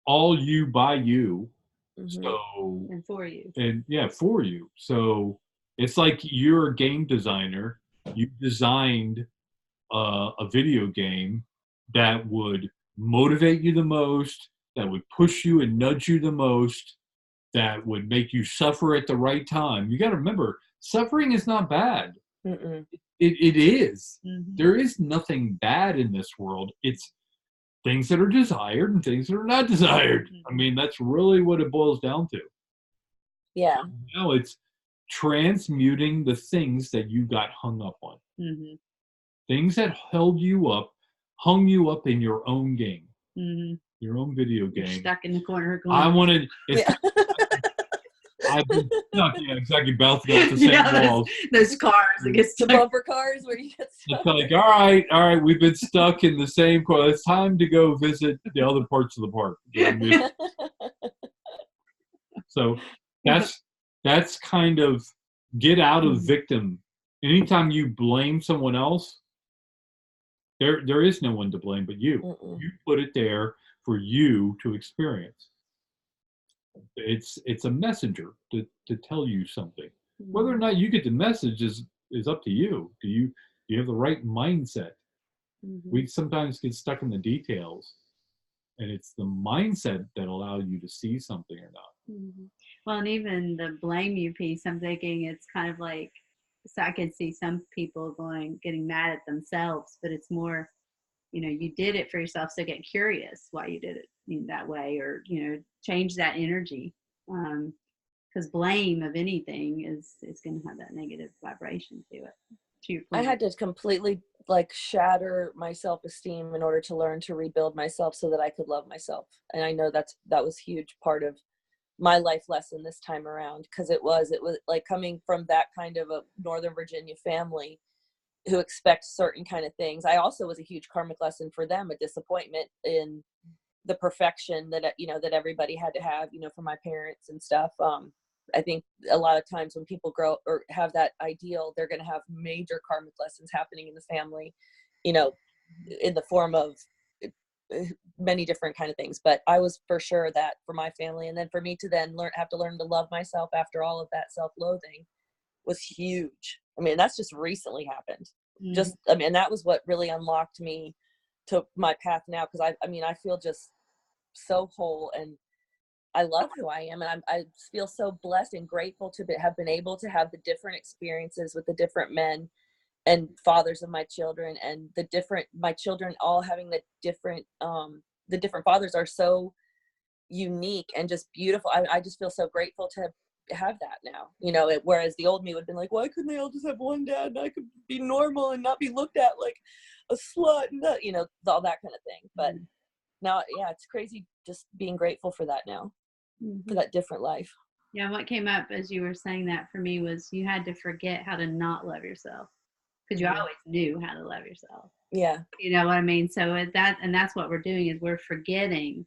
you by you. Mm-hmm. So And for you. and yeah, for you. So it's like you're a game designer. You designed a video game that would motivate you the most, that would push you and nudge you the most, that would make you suffer at the right time. You got to remember, suffering is not bad. Mm-mm. It is. Mm-hmm. There is nothing bad in this world. It's things that are desired and things that are not desired. I mean, that's really what it boils down to. Yeah. Now it's transmuting the things that you got hung up on. Mm-hmm. Things that held you up, hung you up in your own game, Mm-hmm. your own video You're game. stuck in the corner. I wanted. Yeah. I've been stuck. Yeah, exactly. Bouncing off the same Yeah, walls. those cars that get The stuck. bumper cars where you get It's stuck. like, all right, we've been stuck in the same car. It's time to go visit the other parts of the park. So that's kind of get out of victim. Anytime you blame someone else, there is no one to blame but you. Mm-mm. You put it there for you to experience. It's a messenger to tell you something. Whether or not you get the message is up to you. Do you have the right mindset? Mm-hmm. We sometimes get stuck in the details, and it's the mindset that allows you to see something or not. Mm-hmm. Well, and even the blame you piece, I'm thinking it's kind of like, so I could see some people getting mad at themselves, but it's more, you did it for yourself, so get curious why you did it that way, or change that energy, because blame of anything is going to have that negative vibration to it. To your I point. had to completely like shatter my self-esteem in order to learn to rebuild myself so that I could love myself. And I know that was a huge part of my life lesson this time around, because it was like coming from that kind of a Northern Virginia family who expects certain kind of things. I also was a huge karmic lesson for them, a disappointment in the perfection that that everybody had to have, from my parents and stuff. I think a lot of times when people grow or have that ideal, they're going to have major karmic lessons happening in the family, in the form of many different kind of things. But I was for sure that for my family, and then for me to then have to learn to love myself after all of that self-loathing was huge. I mean, that's just recently happened. Mm-hmm. That was what really unlocked me to my path now, because I feel just so whole, and I love who I am, and I feel so blessed and grateful to have been able to have the different experiences with the different men and fathers of my children, and my children all having the different fathers are so unique and just beautiful. I just feel so grateful to have that now, whereas the old me would have been like, why couldn't they all just have one dad and I could be normal and not be looked at like a slut and all that kind of thing. But now, yeah, it's crazy just being grateful for that now, for that different life. Yeah, what came up as you were saying that for me was you had to forget how to not love yourself, because you always knew how to love yourself. Yeah. You know what I mean? So that's what we're doing, is we're forgetting,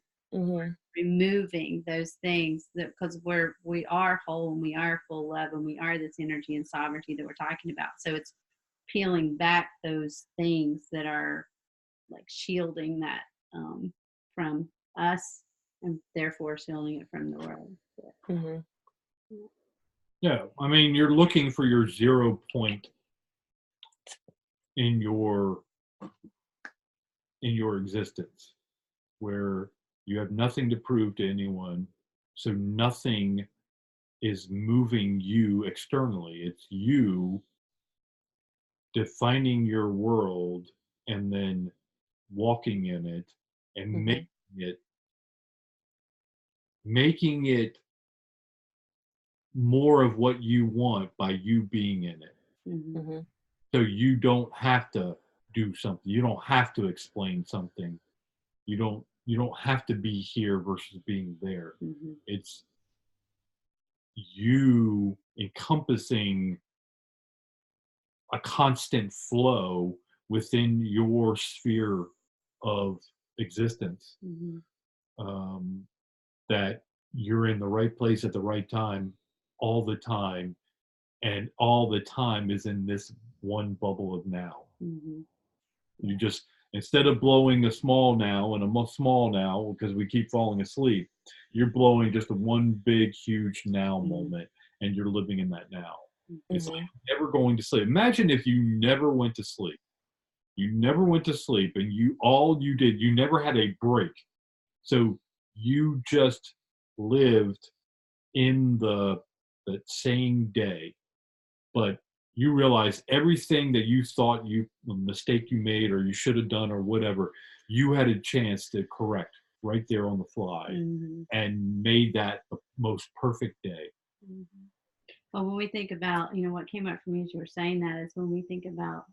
removing those things, because we are whole and we are full love and we are this energy and sovereignty that we're talking about. So it's peeling back those things that are like shielding that from us, and therefore shielding it from the world. Yeah, I mean, you're looking for your 0 point in your existence, where you have nothing to prove to anyone, so nothing is moving you externally. It's you defining your world and then walking in it and Mhm. making it more of what you want by you being in it. Mhm. Mhm. So you don't have to do something. You don't have to explain something. You don't have to be here versus being there. Mhm. It's you encompassing a constant flow within your sphere of existence, Mhm. um, that you're in the right place at the right time all the time, and all the time is in this one bubble of now. Mhm. You just, instead of blowing a small now and a small now because we keep falling asleep, you're blowing just a one big huge now moment, and you're living in that now. It's like Mhm. never going to sleep. Imagine if you never went to sleep. You never went to sleep, and you did, you never had a break. So you just lived in the same day, but you realize everything that you thought the mistake you made or you should have done or whatever, you had a chance to correct right there on the fly Mhm. and made that the most perfect day. Mhm. Well, when we think about, what came up for me as you were saying that is when we think about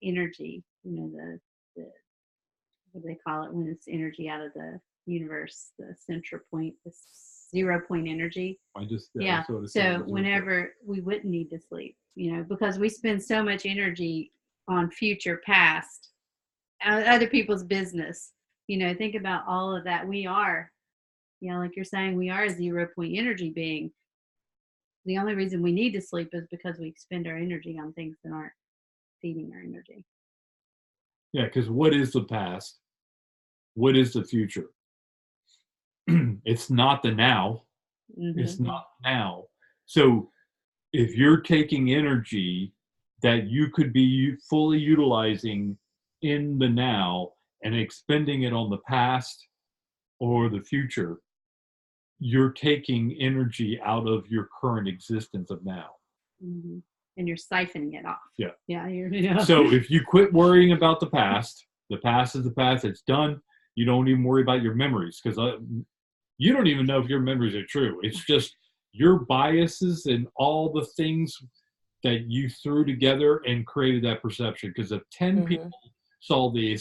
energy, the what do they call it when it's energy out of the universe, the central point, the 0 point energy. Yeah. Sort of So whenever we wouldn't need to sleep, because we spend so much energy on future past, other people's business, think about all of that. We are, like you're saying, we are a 0 point energy being. The only reason we need to sleep is because we expend our energy on things that aren't feeding our energy. Yeah, because what is the past? What is the future? It's not the now. It's Mm-hmm. not now. So if you're taking energy that you could be fully utilizing in the now and expending it on the past or the future, you're taking energy out of your current existence of now. Mm-hmm. And you're siphoning it off. Yeah. Yeah. So if you quit worrying about the past is the past, it's done. You don't even worry about your memories because you don't even know if your memories are true. It's just your biases and all the things that you threw together and created that perception. Because if 10 people Mhm. saw the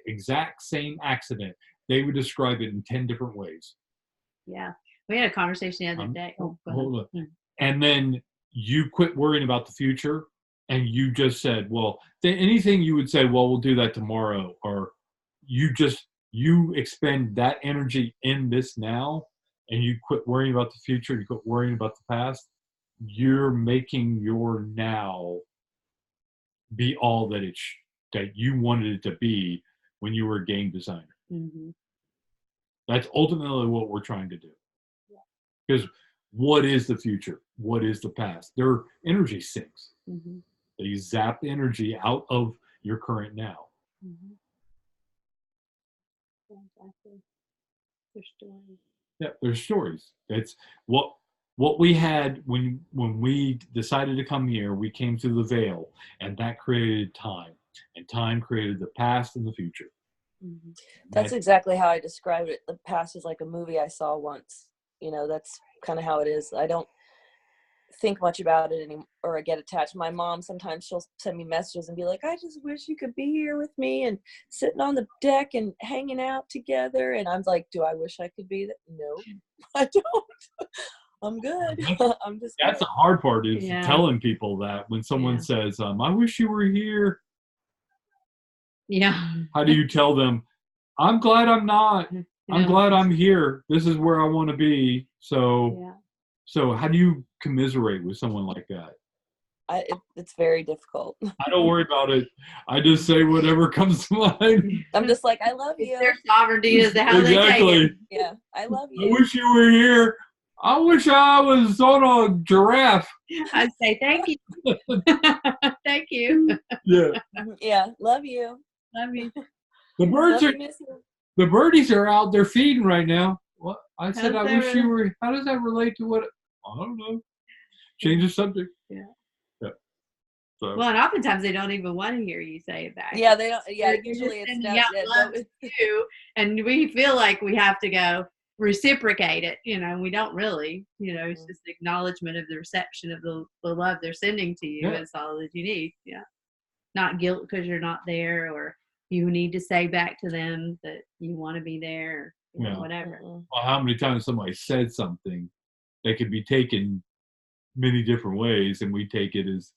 exact same accident, they would describe it in 10 different ways. Yeah. We had a conversation the other day. Oh, go ahead. Hold on. And then you quit worrying about the future and you just said, well, anything you would say, well, we'll do that tomorrow, or you expend that energy in this now and you quit worrying about the future, you quit worrying about the past, you're making your now be all that you wanted it to be when you were a game designer. Mm-hmm. That's ultimately what we're trying to do. Because what is the future? What is the past? They're energy sinks. Mm-hmm. They zap energy out of your current now. Mm-hmm. Exactly. Their stories. Yeah, there's stories. It's what we had when we decided to come here. We came through the veil, and that created time, and time created the past and the future. Mm-hmm. That's exactly how I described it. The past is like a movie I saw once. That's kind of how it is. I don't think much about it anymore, or I get attached. My mom, sometimes she'll send me messages and be like, I just wish you could be here with me and sitting on the deck and hanging out together. And I'm like, do I wish I could be that? No, I don't. I'm good. I'm just That's good. the hard part is Yeah. telling people that when someone Yeah. says, I wish you were here. Yeah. How do you tell them, I'm glad I'm not. I'm Yeah. glad I'm here. This is where I want to be. So Yeah. so how do you commiserate with someone like that? It's very difficult. I don't worry about it. I just say whatever comes to mind. I'm just like, I love It's you. their sovereignty as to how they take it. Yeah, I love I you. wish you were here. I wish I was on a giraffe. I say thank you. Thank you. Yeah. Yeah, love you. Love you. The birds Love are you, miss you. the birdies are out there feeding right now. What I said How's I that wish you were how does that relate to what I don't know. Change the subject. Yeah. So Well, and oftentimes they don't even want to hear you say it back. Yeah, they don't. Yeah, You're usually just it's sending not. out Yeah, love to you, and we feel like we have to go reciprocate it. We don't really. It's just acknowledgement of the reception of the love they're sending to you. Yeah. Is all that you need. Yeah, not guilt because you're not there, or you need to say back to them that you want to be there, or Yeah. whatever. well, how many times somebody said something that could be taken many different ways, and we take it as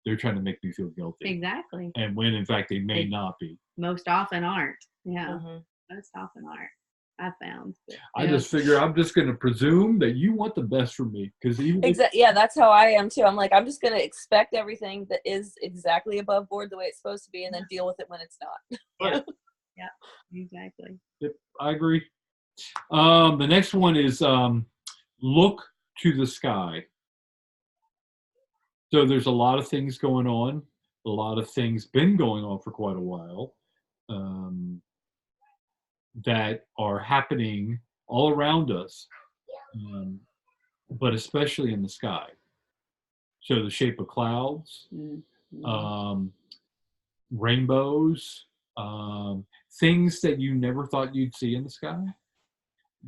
they're trying to make me feel guilty. Exactly. And when in fact they may They not be. most often aren't. Yeah, Mhm. most often aren't. I found. But, I just figure I'm just going to presume that you want the best for me, because even if, Exactly. Yeah, that's how I am too. I'm like, I'm just gonna expect everything that is exactly above board the way it's supposed to be, and then deal with it when it's not. Right. Yeah, exactly. Yep, I agree. The next one is look to the sky. So there's a lot of things going on. A lot of things been going on for quite a while that are happening all around us, but especially in the sky. So the shape of clouds, Mm-hmm. rainbows, things that you never thought you'd see in the sky,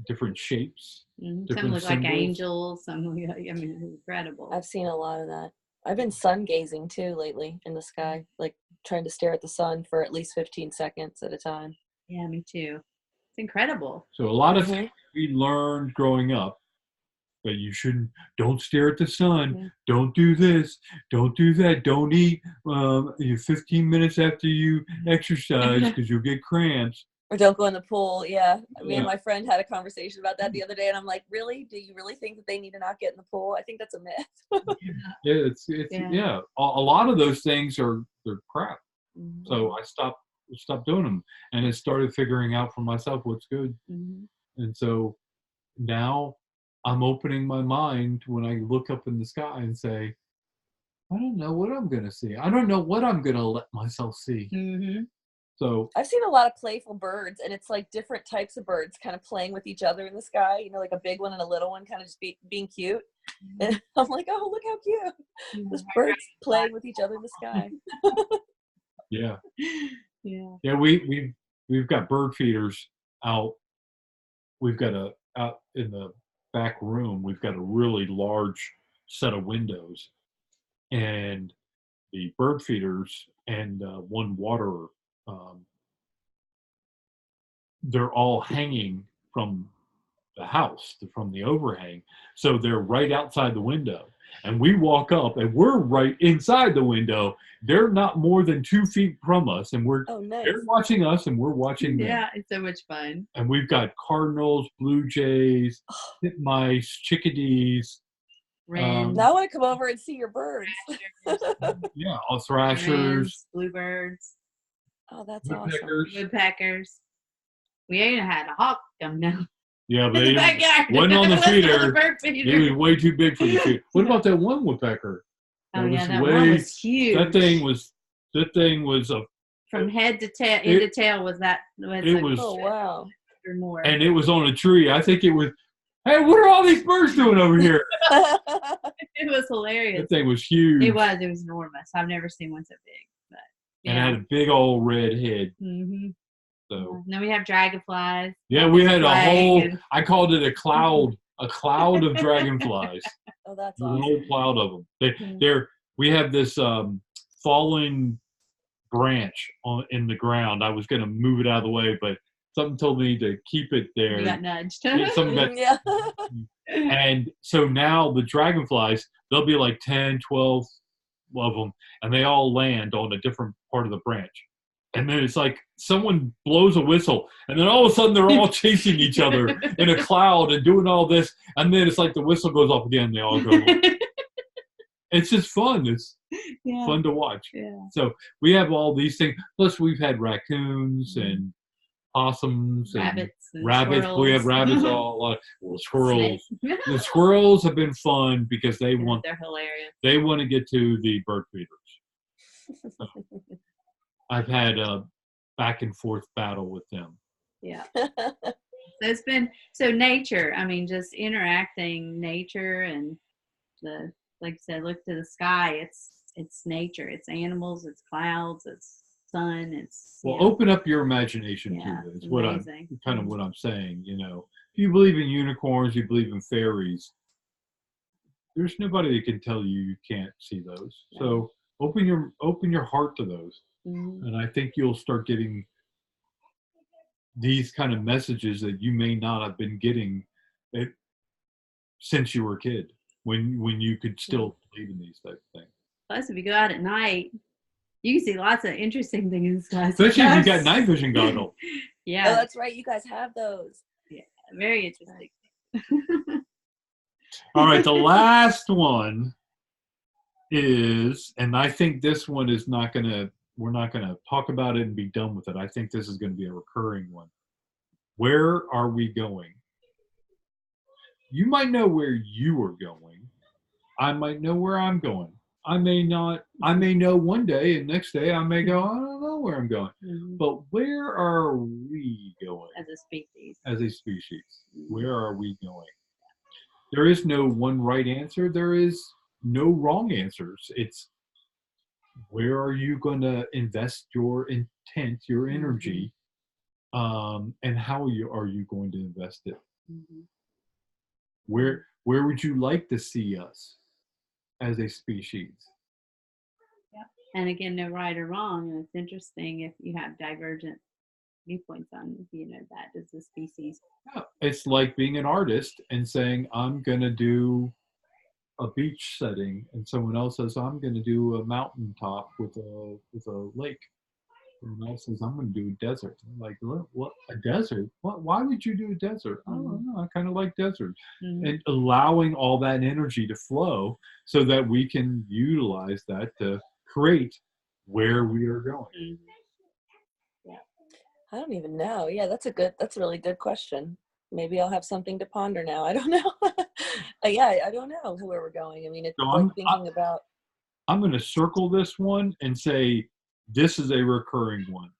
different shapes, Some different look like symbols. angels. Some look like, it's incredible. I've seen a lot of that. I've been sun gazing too lately in the sky, like trying to stare at the sun for at least 15 seconds at a time. Yeah, me too. It's incredible. So a lot of things we learned growing up, but you shouldn't, don't stare at the sun, don't do this, don't do that, don't eat 15 minutes after you exercise because you'll get cramps. Or don't go in the pool. Yeah. Me and my friend had a conversation about that the other day, and I'm like, really? Do you really think that they need to not get in the pool? I think that's a myth. Yeah. A lot of those things they're crap. Mm-hmm. So I stopped doing them, and I started figuring out for myself what's good. Mm-hmm. And so now I'm opening my mind when I look up in the sky and say, I don't know what I'm going to see. I don't know what I'm going to let myself see. Mm-hmm. So I've seen a lot of playful birds, and it's like different types of birds kind of playing with each other in the sky, like a big one and a little one kind of just being cute. And I'm like, oh, look how cute. There's birds playing with each other in the sky. yeah. Yeah. We've got bird feeders out. We've got out in the back room, we've got a really large set of windows, and the bird feeders and one waterer, they're all hanging from the house, from the overhang. So they're right outside the window. And we walk up and we're right inside the window. They're not more than 2 feet from us, and they're watching us and we're watching them. Yeah, it's so much fun. And we've got cardinals, blue jays, titmice, chickadees. Wrens. Now I want to come over and see your birds. Yeah, all thrashers, Wrens, bluebirds. Oh, that's woodpeckers. awesome. Woodpeckers. We ain't had a hawk come down. Yeah, but they wasn't on the feeder. He was way too big for the feeder. What about that one woodpecker? Oh yeah, that one was huge. That thing was a from head to tail. End to tail was that? It was. Oh wow! Or more. And it was on a tree. I think it was. Hey, what are all these birds doing over here? It was hilarious. That thing was huge. It was enormous. I've never seen one so big. But yeah. And it had a big old red head. Mm-hmm. So. And then we have dragonflies. Yeah, we had a whole. I called it a cloud of dragonflies. Oh, that's awesome. A whole cloud of them. We have this fallen branch in the ground. I was going to move it out of the way, but something told me to keep it there. You got nudged. Yeah. And so now the dragonflies, there'll be like 10, 12 of them, and they all land on a different part of the branch. And then it's like someone blows a whistle, and then all of a sudden they're all chasing each other in a cloud and doing all this. And then it's like the whistle goes off again, and they all go. It's just fun. It's fun to watch. Yeah. So we have all these things. Plus, we've had raccoons and possums and rabbits. Squirrels. We have rabbits, squirrels. The squirrels have been fun because they're hilarious. They want to get to the bird feeders. I've had a back and forth battle with them. Yeah. It's been nature. I mean, just interacting nature and like I said, look to the sky. It's it's nature, it's animals, it's clouds, it's sun, it's Well, open up your imagination yeah, to it. it's Is what I'm amazing. kind of what I'm saying. If you believe in unicorns, you believe in fairies. There's nobody that can tell you can't see those. Yeah. So open your heart to those, Mhm. and I think you'll start getting these kind of messages that you may not have been getting it, since you were a kid, when you could still believe in these type of things. Plus, if you go out at night, you can see lots of interesting things in the sky. Especially if you got night vision goggles. Yeah. Oh, that's right. You guys have those. Yeah, very interesting. All right, the last one is, and I think this one is we're not gonna talk about it and be done with it. I think this is gonna be a recurring one. Where are we going? You might know where you are going. I might know where I'm going. I may not. I may know one day, and next day I may go, I don't know where I'm going. Mhm. But where are we going As a species. as a species? Where are we going? There is no one right answer. There is no wrong answers. It's where are you going to invest your intent, your energy, and how are you going to invest it? Mhm. Where would you like to see us as a species? And again, no right or wrong. And it's interesting if you have divergent viewpoints on, that as a species. Yeah, it's like being an artist and saying, I'm going to do a beach setting, and someone else says, I'm going to do a mountaintop with a lake. Someone else says, I'm going to do a desert. I'm like, what? A desert? What? Why would you do a desert? I don't know. I kind of like deserts. Mhm. And allowing all that energy to flow so that we can utilize that to create where we are going. Mhm. I don't even know. Yeah, that's a really good question. Maybe I'll have something to ponder now. I don't know. Yeah, I don't know where we're going. I mean, it's So like thinking about. I'm going to circle this one and say this is a recurring one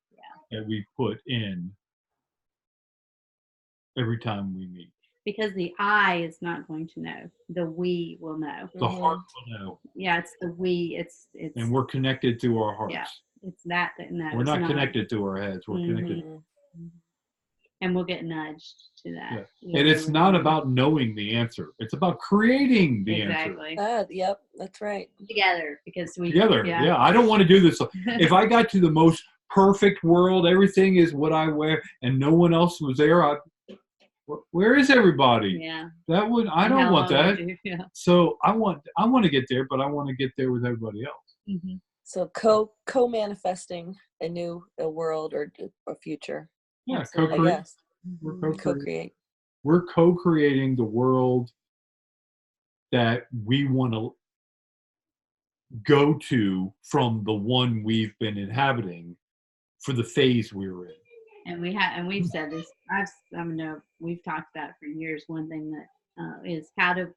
that we put in every time we meet. Because the I is not going to know. The we will know. The heart will know. Yeah, it's the we. It's And we're connected to our hearts. Yeah, it's that knows. We're not connected to our heads. We're connected. Mhm. And we'll get nudged to that. Yeah. And it's not about knowing the answer. It's about creating the answer. Exactly. Yep, that's right. Together, because we Together. Yeah. I don't want to do this. If I got to the most perfect world, everything is what I wear, and no one else was there, where is everybody? Yeah. That would, I don't want that. Yeah. So I want to get there, but I want to get there with everybody else. Mm-hmm. So co-manifesting a world or a future. Yeah, I guess. We're Co-create. We're co-creating the world that we want to go to from the one we've been inhabiting for the phase we're in. And we've said this. We've talked about it for years. One thing that is how to,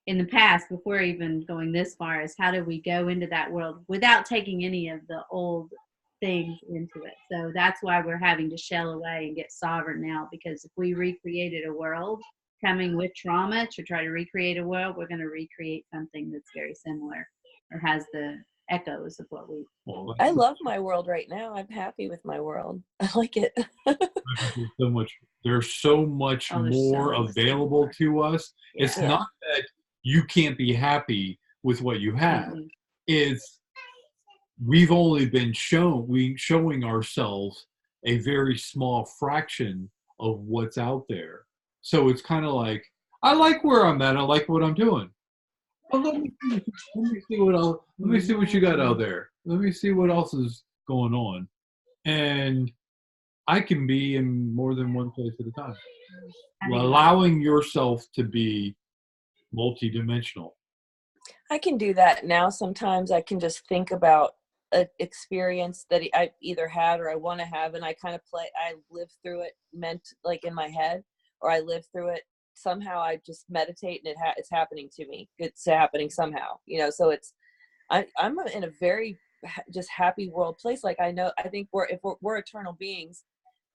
in the past, before even going this far, is how do we go into that world without taking any of the old things into it. So that's why we're having to shell away and get sovereign now, because if we recreated a world coming with trauma to try to recreate a world, we're going to recreate something that's very similar or has the echoes of what we. I love my world right now. I'm happy with my world. I like it. There's so much more available to us. Yeah. It's not that you can't be happy with what you have. Mm-hmm. It's we've only been showing ourselves a very small fraction of what's out there. So it's kind of like, I like where I'm at. I like what I'm doing. Well, let me see what else. Let me see what you got out there. Let me see what else is going on. And I can be in more than one place at a time. Allowing yourself to be multidimensional. I can do that now. Sometimes I can just think about an experience that I either had or I want to have, and I kind of I live through it like in my head, or I live through it somehow. I just meditate and it's happening to me. It's happening somehow, so I'm in a very just happy world place. Like I think if we're eternal beings,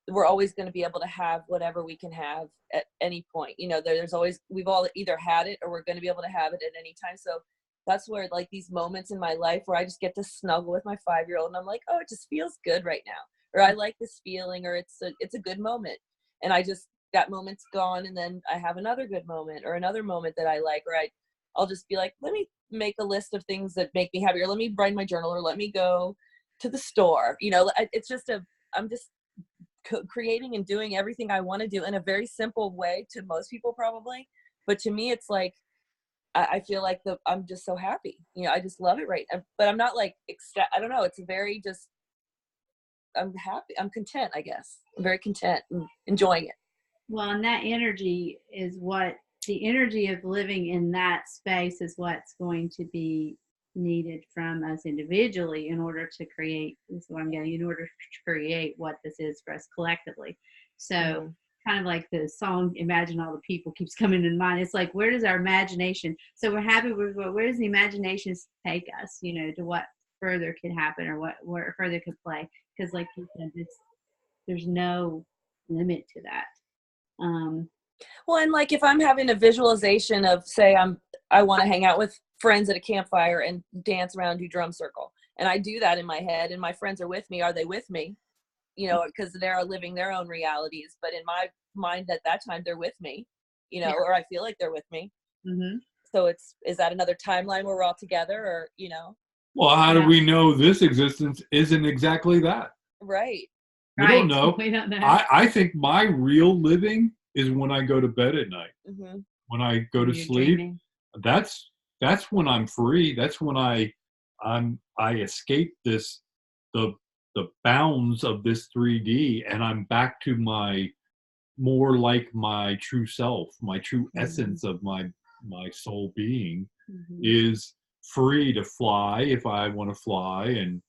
we're always going to be able to have whatever we can have at any point. There's always, we've all either had it or we're going to be able to have it at any time. So that's where like these moments in my life where I just get to snuggle with my 5-year-old and I'm like, oh, it just feels good right now. Or I like this feeling, or it's a good moment. And I just, that moment's gone, and then I have another good moment or another moment that I like, or I'll just be like, let me make a list of things that make me happy, or let me write my journal, or let me go to the store. You know, it's just I'm just creating and doing everything I want to do in a very simple way to most people probably. But to me, it's like, I feel like I'm just so happy. You know, I just love it right now. But I'm not like, I don't know. It's very just, I'm happy. I'm content, I guess. I'm very content and enjoying it. Well, and that energy is what the energy of living in that space is what's going to be needed from us individually in order to create, this is what I'm getting, in order to create what this is for us collectively. So kind of like the song Imagine All the People keeps coming to mind. It's like, where does our imagination, so we're happy with where does the imagination take us, you know, to what further could happen, or where further could play, because like you said, there's no limit to that. Well, and like if I'm having a visualization of, say, I want to hang out with friends at a campfire and dance around, do drum circle, and I do that in my head, and my friends are with me. Are they with me? You know, because they're living their own realities. But in my mind at that time, they're with me. You know, or I feel like they're with me. Mm-hmm. So is that another timeline where we're all together, or you know? Well, how do we know this existence isn't exactly that? Right. We don't know. We don't know. I think my real living is when I go to bed at night. Mm-hmm. When I go to You're sleep, dreaming. that's when I'm free. That's when I escape the bounds of this 3D, and I'm back to my more like my true self, my true essence of my soul being is free to fly if I want to fly, and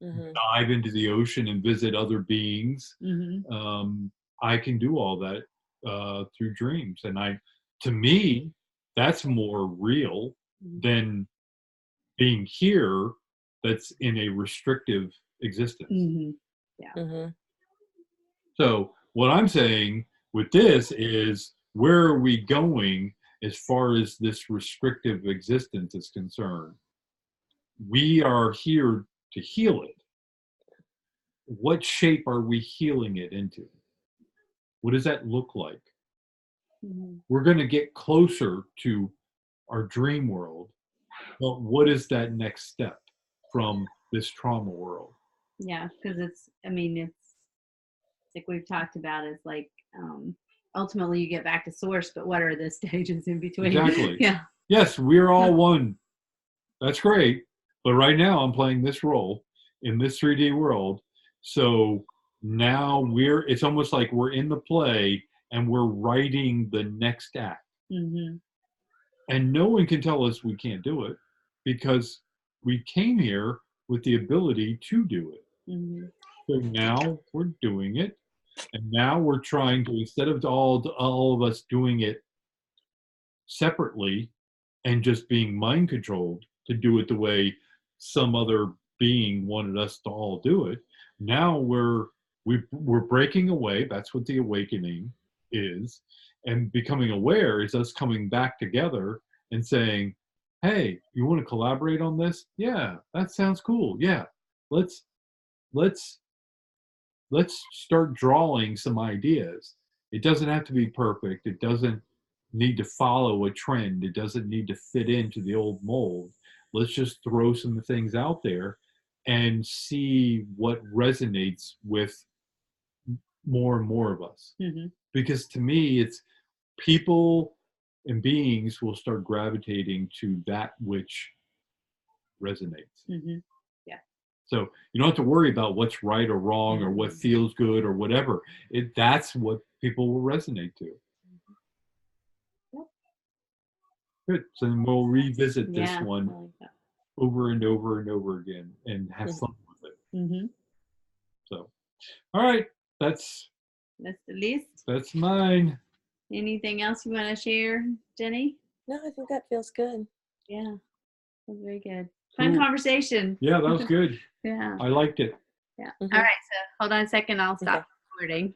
dive into the ocean and visit other beings. I can do all that through dreams, and to me, that's more real than being here. That's in a restrictive existence. So what I'm saying with this is, where are we going as far as this restrictive existence is concerned? We are here to heal it. What shape are we healing it into? What does that look like? We're going to get closer to our dream world, but what is that next step from this trauma world? Yeah, because it's like we've talked about, is like ultimately you get back to source, but what are the stages in between? Exactly. Yeah. Yes, we're all one. That's great. But right now I'm playing this role in this 3D world. So now it's almost like we're in the play and we're writing the next act. And no one can tell us we can't do it, because we came here with the ability to do it. So now we're doing it. And now we're trying to, instead of all of us doing it separately and just being mind controlled to do it the way some other being wanted us to all do it, now we're breaking away. That's what the awakening is. And becoming aware is us coming back together and saying, hey, you want to collaborate on this? Yeah, that sounds cool. Yeah, let's start drawing some ideas. It doesn't have to be perfect. It doesn't need to follow a trend. It doesn't need to fit into the old mold. Let's just throw some things out there and see what resonates with more and more of us. Because to me, it's people and beings will start gravitating to that which resonates. So you don't have to worry about what's right or wrong or what feels good or whatever. That's what people will resonate to. Good. So then we'll revisit this one over and over and over again and have fun with it. So, all right. That's the list. That's mine. Anything else you want to share, Jenny? No, I think that feels good. Yeah, that was very good. Fun conversation. Yeah, that was good. Yeah. I liked it. Yeah. All right. So hold on a second. I'll stop recording.